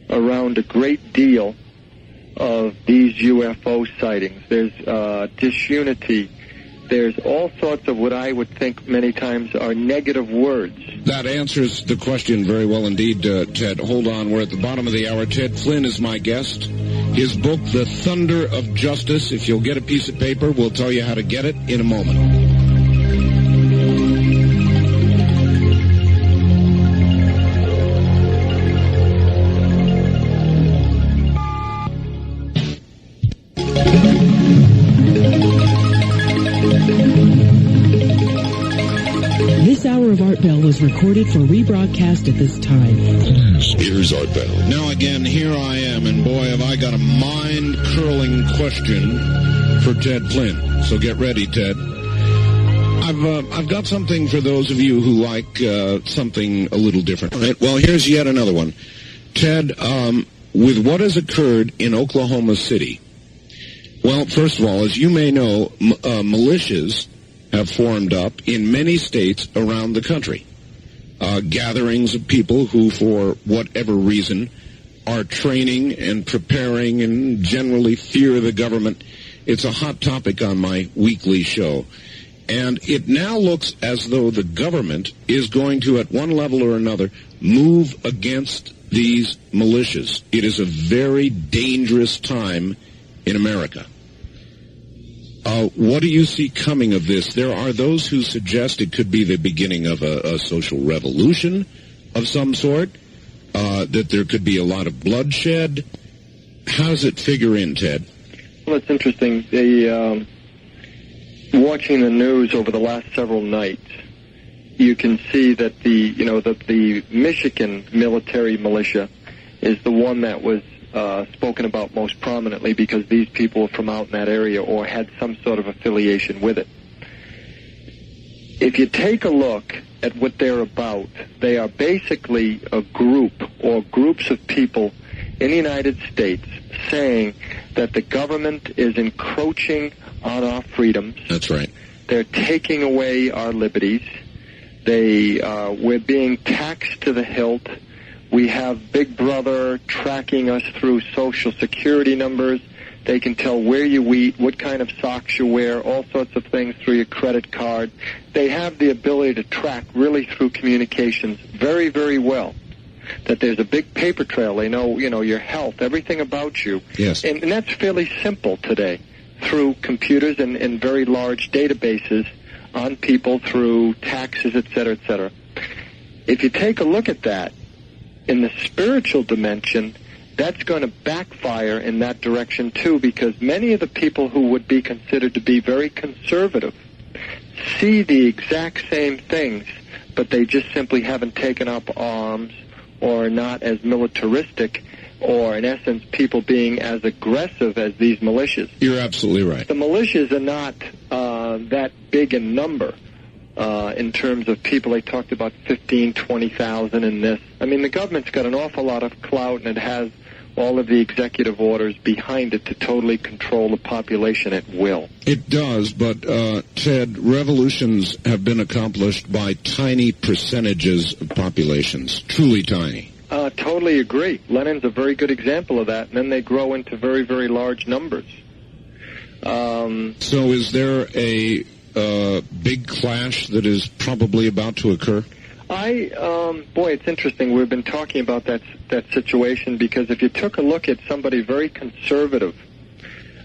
Speaker 8: around a great deal of these UFO sightings. There's disunity. There's all sorts of what I would think many times are negative words.
Speaker 1: That answers the question very well indeed, Ted. Hold on, we're at the bottom of the hour. Ted Flynn is my guest. His book, The Thunder of Justice. If you'll get a piece of paper, we'll tell you how to get it in a moment.
Speaker 11: This hour of Art Bell was recorded for rebroadcast at this time.
Speaker 7: Here's Art Bell.
Speaker 1: Now again, here I am, and boy, have I got a mind-curling question for Ted Flynn. So get ready, Ted. I've got something for those of you who like something a little different. All right, well, here's yet another one. Ted, with what has occurred in Oklahoma City, well, first of all, as you may know, militias have formed up in many states around the country. Gatherings of people who, for whatever reason, are training and preparing and generally fear the government. It's a hot topic on my weekly show. And it now looks as though the government is going to, at one level or another, move against these militias. It is a very dangerous time in America. What do you see coming of this? There are those who suggest it could be the beginning of a social revolution of some sort, that there could be a lot of bloodshed. How does it figure in, Ted?
Speaker 8: Well, it's interesting. Watching the news over the last several nights, you can see that the Michigan military militia is the one that was spoken about most prominently because these people were from out in that area or had some sort of affiliation with it. If you take a look at what they're about, they are basically a group or groups of people in the United States saying that the government is encroaching on our freedoms.
Speaker 1: That's right.
Speaker 8: They're taking away our liberties. We're being taxed to the hilt. We have Big Brother tracking us through Social Security numbers. They can tell where you eat, what kind of socks you wear, all sorts of things through your credit card. They have the ability to track really through communications very, very well. That there's a big paper trail. They know, your health, everything about you.
Speaker 1: Yes.
Speaker 8: And that's fairly simple today through computers and very large databases on people through taxes, et cetera, et cetera. If you take a look at that, in the spiritual dimension, that's going to backfire in that direction too, because many of the people who would be considered to be very conservative see the exact same things, but they just simply haven't taken up arms or not as militaristic, or in essence, people being as aggressive as these militias.
Speaker 1: You're absolutely right.
Speaker 8: The militias are not that big in number in terms of people. They talked about 15, 20,000 in this. I mean, the government's got an awful lot of clout, and it has all of the executive orders behind it to totally control the population at will.
Speaker 1: It does, but, Ted, revolutions have been accomplished by tiny percentages of populations, truly tiny.
Speaker 8: Totally agree. Lenin's a very good example of that, and then they grow into very, very large numbers.
Speaker 1: So is there a big clash that is probably about to occur?
Speaker 8: Boy, it's interesting. We've been talking about that situation because if you took a look at somebody very conservative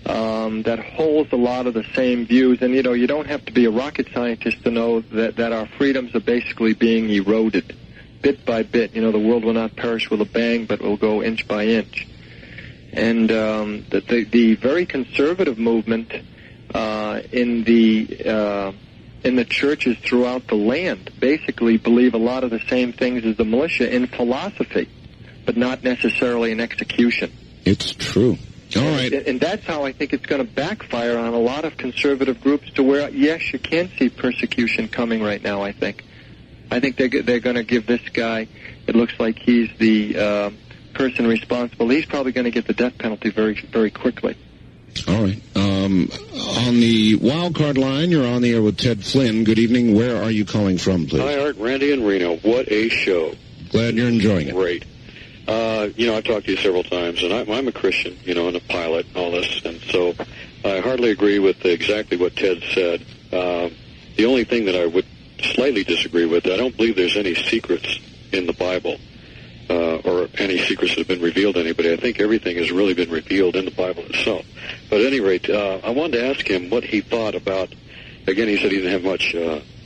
Speaker 8: that holds a lot of the same views, and you don't have to be a rocket scientist to know that our freedoms are basically being eroded bit by bit. The world will not perish with a bang, but will go inch by inch. And the very conservative movement in the churches throughout the land basically believe a lot of the same things as the militia in philosophy, but not necessarily in execution.
Speaker 1: It's true. All right.
Speaker 8: And that's how I think it's going to backfire on a lot of conservative groups to where, yes, you can see persecution coming right now, I think. I think they're going to give this guy, it looks like he's the person responsible. He's probably going to get the death penalty very, very quickly.
Speaker 1: All right. On the wild card line, you're on the air with Ted Flynn. Good evening. Where are you calling from, please?
Speaker 12: Hi, Art. Randy in Reno. What a show.
Speaker 1: Glad you're enjoying it.
Speaker 12: Great. I've talked to you several times, and I'm a Christian, and a pilot and all this, and so I hardly agree with exactly what Ted said. The only thing that I would slightly disagree with, I don't believe there's any secrets in the Bible or any secrets that have been revealed to anybody. I think everything has really been revealed in the Bible itself. But at any rate, I wanted to ask him what he thought about, again, he said he didn't have much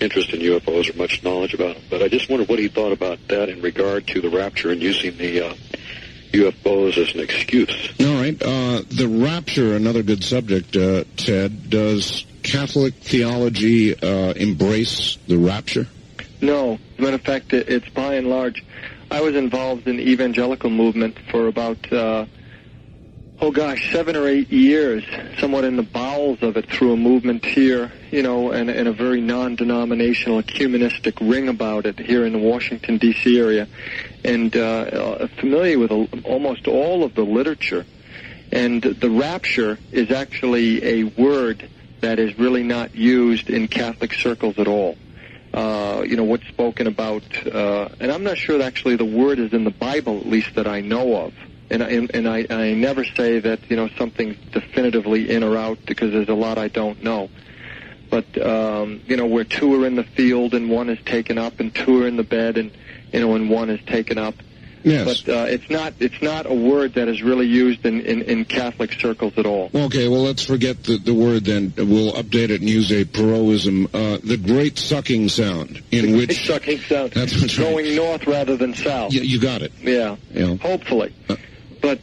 Speaker 12: interest in UFOs or much knowledge about them, but I just wondered what he thought about that in regard to the rapture and using the UFOs as an excuse.
Speaker 1: All right. The rapture, another good subject, Ted. Does Catholic theology embrace the rapture?
Speaker 8: No. As a matter of fact, it's by and large. I was involved in the evangelical movement for about, 7 or 8 years, somewhat in the bowels of it through a movement here, and a very non-denominational ecumenistic ring about it here in the Washington, D.C. area, and familiar with almost all of the literature. And the rapture is actually a word that is really not used in Catholic circles at all. What's spoken about, and I'm not sure that actually the word is in the Bible, at least that I know of. And I never say that, something's definitively in or out, because there's a lot I don't know. But, where two are in the field and one is taken up, and two are in the bed and, and one is taken up.
Speaker 1: Yes.
Speaker 8: But it's not a word that is really used in Catholic circles at all.
Speaker 1: Okay, well, let's forget the word then. We'll update it and use a Perotism. The great sucking sound,
Speaker 8: Great sucking sound.
Speaker 1: That's what's
Speaker 8: going
Speaker 1: right.
Speaker 8: north rather than south.
Speaker 1: You got it.
Speaker 8: Yeah. Hopefully. But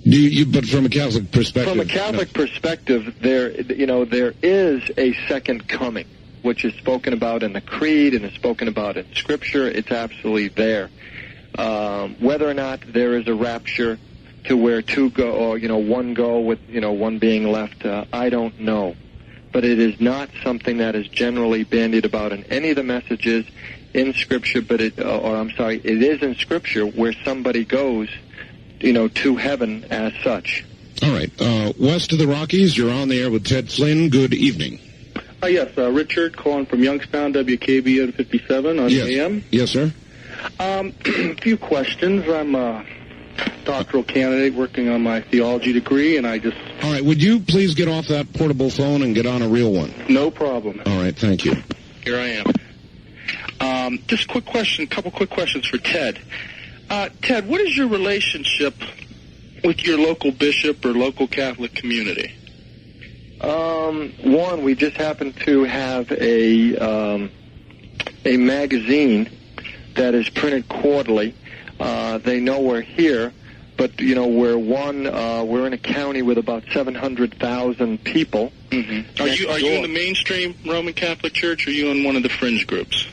Speaker 1: But from a Catholic perspective,
Speaker 8: from a Catholic perspective, there is a second coming, which is spoken about in the Creed and is spoken about in Scripture. It's absolutely there. Whether or not there is a rapture to where two go, or one go with one being left, I don't know. But it is not something that is generally bandied about in any of the messages in Scripture. But it is in Scripture where somebody goes, to heaven as such.
Speaker 1: All right. West of the Rockies, you're on the air with Ted Flynn. Good evening.
Speaker 13: Yes, Richard calling from Youngstown, WKBN 57 on AM.
Speaker 1: Yes, sir.
Speaker 13: A few questions. I'm a doctoral candidate working on my theology degree, and I just...
Speaker 1: All right, would you please get off that portable phone and get on a real one?
Speaker 13: No problem.
Speaker 1: All right, thank you.
Speaker 13: Here I am. Just a couple quick questions for Ted. Ted, what is your relationship with your local bishop or local Catholic community?
Speaker 8: One, we just happen to have a magazine that is printed quarterly. They know we're here, but we're in a county with about 700,000 people.
Speaker 13: Mm-hmm. Are you in the mainstream Roman Catholic Church, or are you in one of the fringe groups?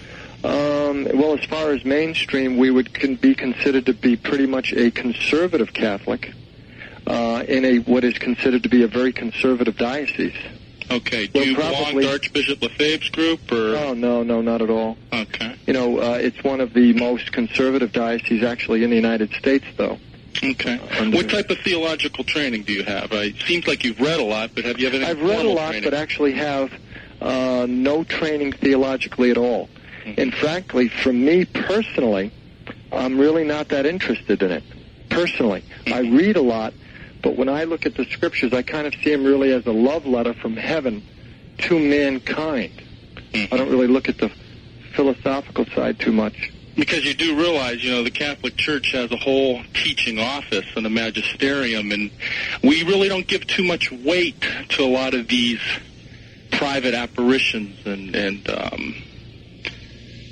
Speaker 8: Well, as far as mainstream, we would be considered to be pretty much a conservative Catholic in what is considered to be a very conservative diocese.
Speaker 13: Okay. Do you belong to Archbishop Lefebvre's group, or?
Speaker 8: Oh, no, not at all.
Speaker 13: Okay.
Speaker 8: It's one of the most conservative dioceses actually in the United States, though.
Speaker 13: Okay. What type of theological training do you have? It seems like you've read a lot, but have you ever?
Speaker 8: I've read a lot,
Speaker 13: training?
Speaker 8: But actually have no training theologically at all. Mm-hmm. And frankly, for me personally, I'm really not that interested in it. Personally, mm-hmm. I read a lot, but when I look at the Scriptures, I kind of see them really as a love letter from heaven to mankind. Mm-hmm. I don't really look at the philosophical side too much.
Speaker 13: Because you do realize, the Catholic Church has a whole teaching office and a magisterium, and we really don't give too much weight to a lot of these private apparitions and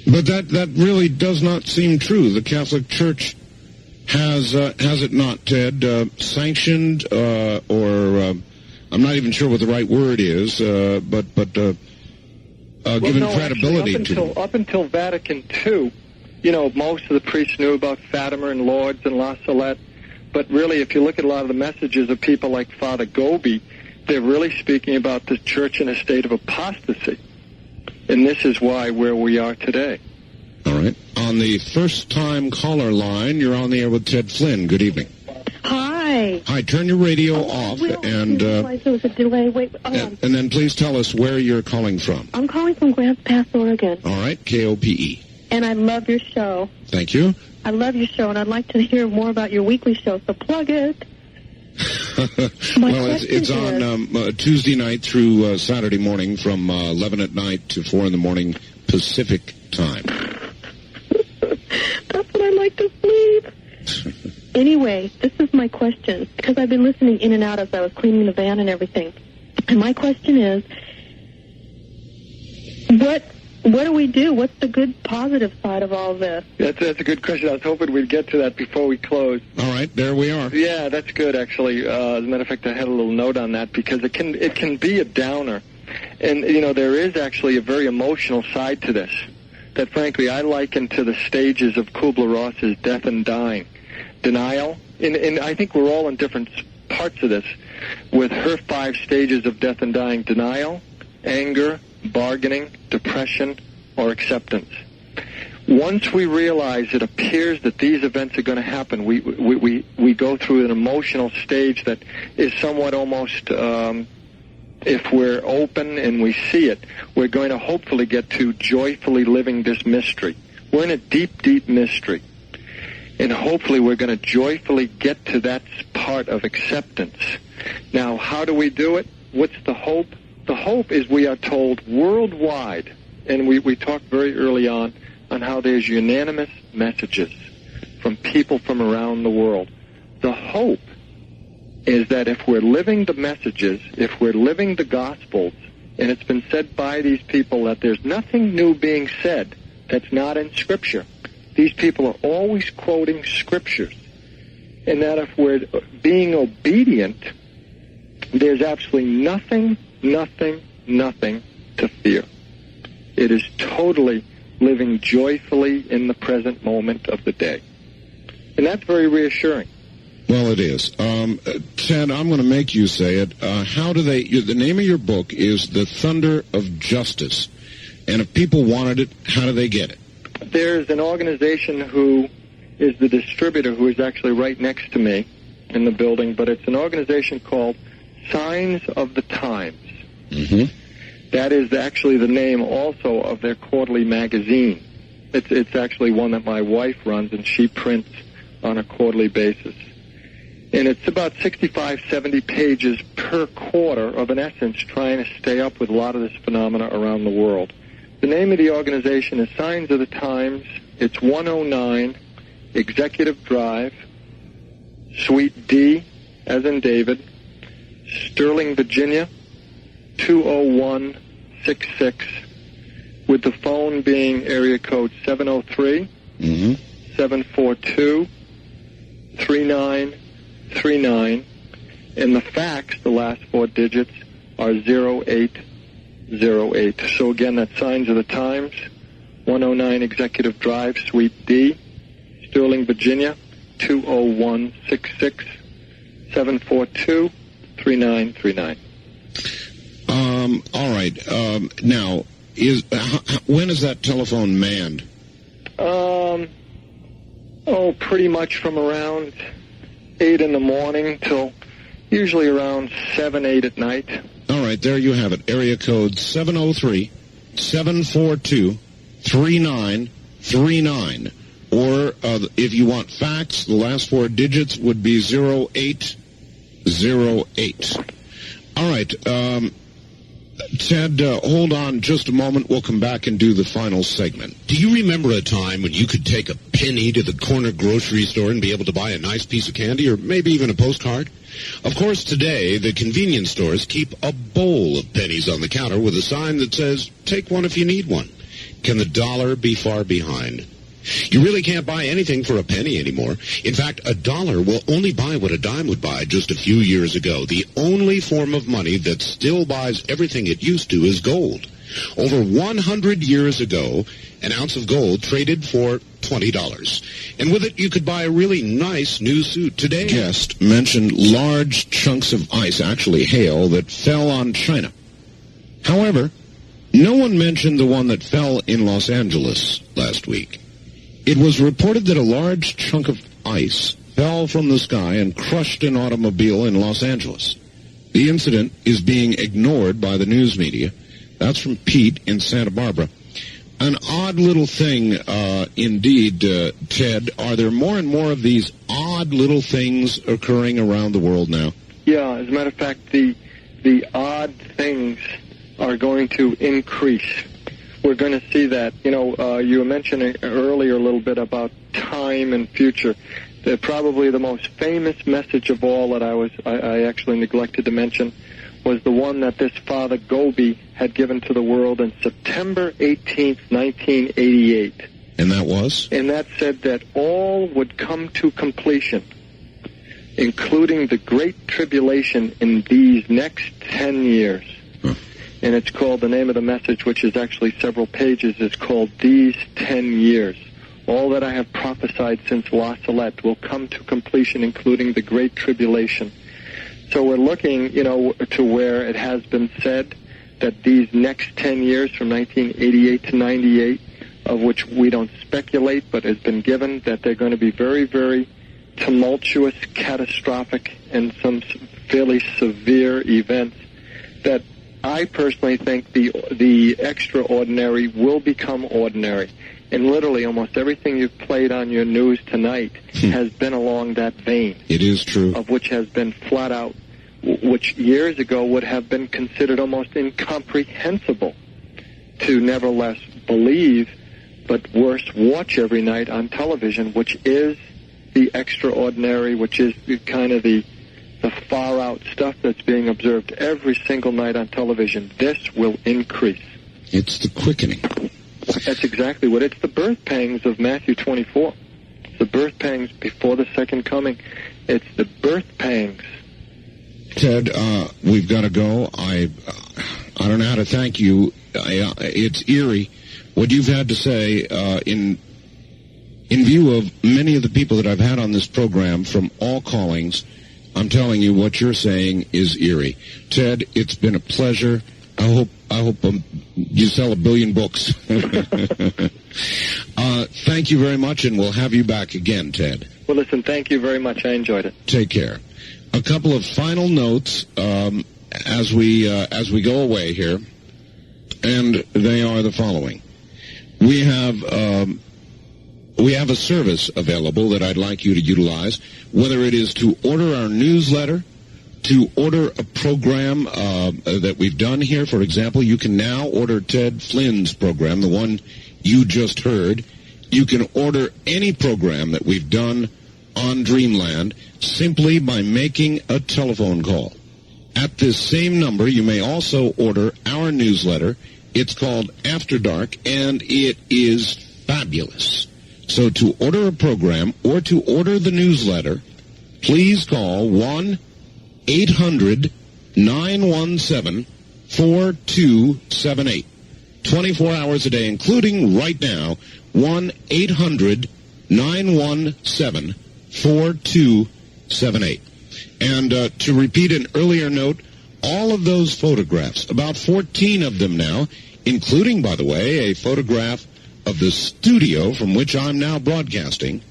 Speaker 1: But that really does not seem true. The Catholic Church has it not, Ted, sanctioned or I'm not even sure what the right word is, but given credibility
Speaker 8: actually, up until Vatican II, most of the priests knew about Fatima and Lourdes and La Salette, but really, if you look at a lot of the messages of people like Father Gobi, they're really speaking about the Church in a state of apostasy. And this is where we are today.
Speaker 1: All right. On the first-time caller line, you're on the air with Ted Flynn. Good evening.
Speaker 14: Hi.
Speaker 1: Hi. Turn your radio off and
Speaker 14: there was a delay. Wait.
Speaker 1: And then please tell us where you're calling from.
Speaker 14: I'm calling from Grants Pass, Oregon.
Speaker 1: All right. KOPE.
Speaker 14: And I love your show.
Speaker 1: Thank you.
Speaker 14: I love your show, and I'd like to hear more about your weekly show. So plug it.
Speaker 1: Well, it's on Tuesday night through Saturday morning from 11 at night to 4 in the morning Pacific time.
Speaker 14: That's what I like to sleep. Anyway, this is my question, because I've been listening in and out as I was cleaning the van and everything. And my question is, what do we do? What's the good, positive side of all this?
Speaker 8: That's a good question. I was hoping we'd get to that before we close.
Speaker 1: All right, there we are.
Speaker 8: Yeah, that's good, actually. As a matter of fact, I had a little note on that because it can be a downer. And, there is actually a very emotional side to this that, frankly, I liken to the stages of Kubler-Ross's Death and Dying. Denial, and I think we're all in different parts of this, with her 5 stages of death and dying: denial, anger, bargaining, depression, or acceptance. Once we realize it appears that these events are going to happen, we go through an emotional stage that is somewhat almost, if we're open and we see it, we're going to hopefully get to joyfully living this mystery. We're in a deep, deep mystery. And hopefully we're going to joyfully get to that part of acceptance. Now, how do we do it? What's the hope? The hope is we are told worldwide, and we talked very early on how there's unanimous messages from people from around the world. The hope is that if we're living the messages, if we're living the Gospels, and it's been said by these people that there's nothing new being said that's not in Scripture. These people are always quoting Scriptures. and that if we're being obedient, there's absolutely nothing to fear. It is totally living joyfully in the present moment of the day. And that's very reassuring.
Speaker 1: Well, it is. Ted, I'm going to make you say it. The name of your book is The Thunder of Justice. And if people wanted it, how do they get it?
Speaker 8: There's an organization who is the distributor who is actually right next to me in the building, but it's an organization called Signs of the Times.
Speaker 1: Mm-hmm.
Speaker 8: That is actually the name also of their quarterly magazine. It's actually one that my wife runs, and she prints on a quarterly basis. And it's about 65, 70 pages per quarter of, in essence, trying to stay up with a lot of this phenomena around the world. The name of the organization is Signs of the Times. It's 109 Executive Drive, Suite D, as in David, Sterling, Virginia, 20166, with the phone being area code 703 742 3939, and the fax, the last four digits, are 0808. So again, that's Signs of the Times, 109 Executive Drive, Suite D, Sterling, Virginia, 20166, 742 3939.
Speaker 1: All right. Now, when is that telephone manned?
Speaker 8: Pretty much from around 8 in the morning till usually around 7, 8 at night.
Speaker 1: All right, there you have it. Area code 703-742-3939. Or if you want fax, the last four digits would be 0808. All right, Ted, hold on just a moment. We'll come back and do the final segment.
Speaker 15: Do you remember a time when you could take a penny to the corner grocery store and be able to buy a nice piece of candy or maybe even a postcard? Of course, today, the convenience stores keep a bowl of pennies on the counter with a sign that says, "Take one if you need one." Can the dollar be far behind? You really can't buy anything for a penny anymore. In fact, a dollar will only buy what a dime would buy just a few years ago. The only form of money that still buys everything it used to is gold. Over 100 years ago, an ounce of gold traded for $20. And with it, you could buy a really nice new suit. Today,
Speaker 1: guest mentioned large chunks of ice, actually hail, that fell on China. However, no one mentioned the one that fell in Los Angeles last week. It was reported that a large chunk of ice fell from the sky and crushed an automobile in Los Angeles. The incident is being ignored by the news media. That's from Pete in Santa Barbara. An odd little thing, indeed, Ted. Are there more and more of these odd little things occurring around the world now?
Speaker 8: Yeah, as a matter of fact, the odd things are going to increase. We're going to see that. You know, you were mentioning earlier a little bit about time and future. Probably the most famous message of all that I actually neglected to mention was the one that this Father Gobi had given to the world on September 18th, 1988.
Speaker 1: And that was?
Speaker 8: And that said that all would come to completion, including the Great Tribulation in these next 10 years. And it's called, the name of the message, which is actually several pages, is called These 10 Years. All that I have prophesied since La Salette will come to completion, including the Great Tribulation. So we're looking, you know, to where it has been said that these next 10 years, from 1988 to 98, of which we don't speculate, but has been given, that they're going to be very, very tumultuous, catastrophic, and some fairly severe events that I personally think the extraordinary will become ordinary. And literally almost everything you've played on your news tonight has been along that vein.
Speaker 1: It is true.
Speaker 8: Of which has been flat out, which years ago would have been considered almost incomprehensible to nevertheless believe, but worse, watch every night on television, which is the extraordinary, which is kind of the far-out stuff that's being observed every single night on television. This will increase.
Speaker 1: It's the quickening.
Speaker 8: That's exactly what. It's the birth pangs of Matthew 24. the birth pangs before the second coming. It's the birth pangs.
Speaker 1: Ted, we've got to go. I don't know how to thank you. It's eerie what you've had to say in view of many of the people that I've had on this program from all callings. I'm telling you, what you're saying is eerie. Ted, it's been a pleasure. I hope you sell 1 billion books. Thank you very much, and we'll have you back again, Ted.
Speaker 8: Well, listen, thank you very much. I enjoyed it.
Speaker 1: Take care. A couple of final notes as we go away here, and they are the following. We have a service available that I'd like you to utilize, whether it is to order our newsletter, to order a program that we've done here. For example, you can now order Ted Flynn's program, the one you just heard. You can order any program that we've done on Dreamland simply by making a telephone call. At this same number, you may also order our newsletter. It's called After Dark, and it is fabulous. So to order a program or to order the newsletter, please call 1-800-917-4278. 24 hours a day, including right now, 1-800-917-4278. And to repeat an earlier note, all of those photographs, about 14 of them now, including, by the way, a photograph of the studio from which I'm now broadcasting,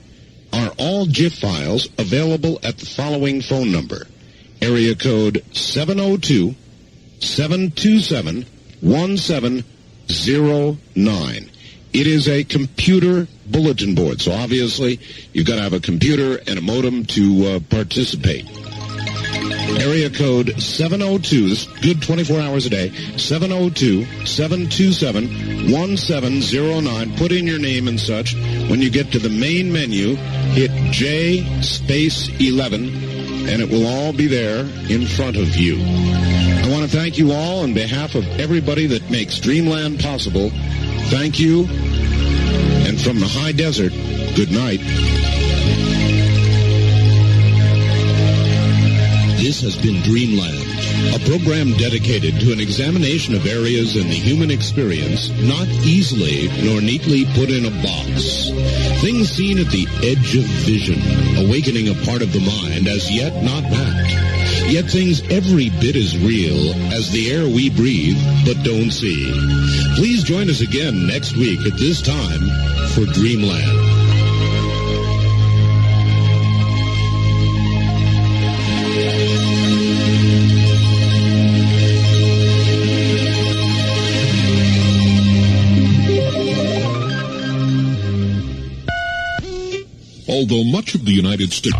Speaker 1: are all GIF files available at the following phone number. Area code 702-727-1709. It is a computer bulletin board, so obviously you've got to have a computer and a modem to participate. Area code 702, this is good 24 hours a day, 702-727-1709. Put in your name and such. When you get to the main menu, hit J space 11, and it will all be there in front of you. I want to thank you all on behalf of everybody that makes Dreamland possible. Thank you. And from the high desert, good night.
Speaker 15: This has been Dreamland, a program dedicated to an examination of areas in the human experience not easily nor neatly put in a box. Things seen at the edge of vision, awakening a part of the mind as yet not mapped. Yet things every bit as real as the air we breathe but don't see. Please join us again next week at this time for Dreamland.
Speaker 7: Although much of the United States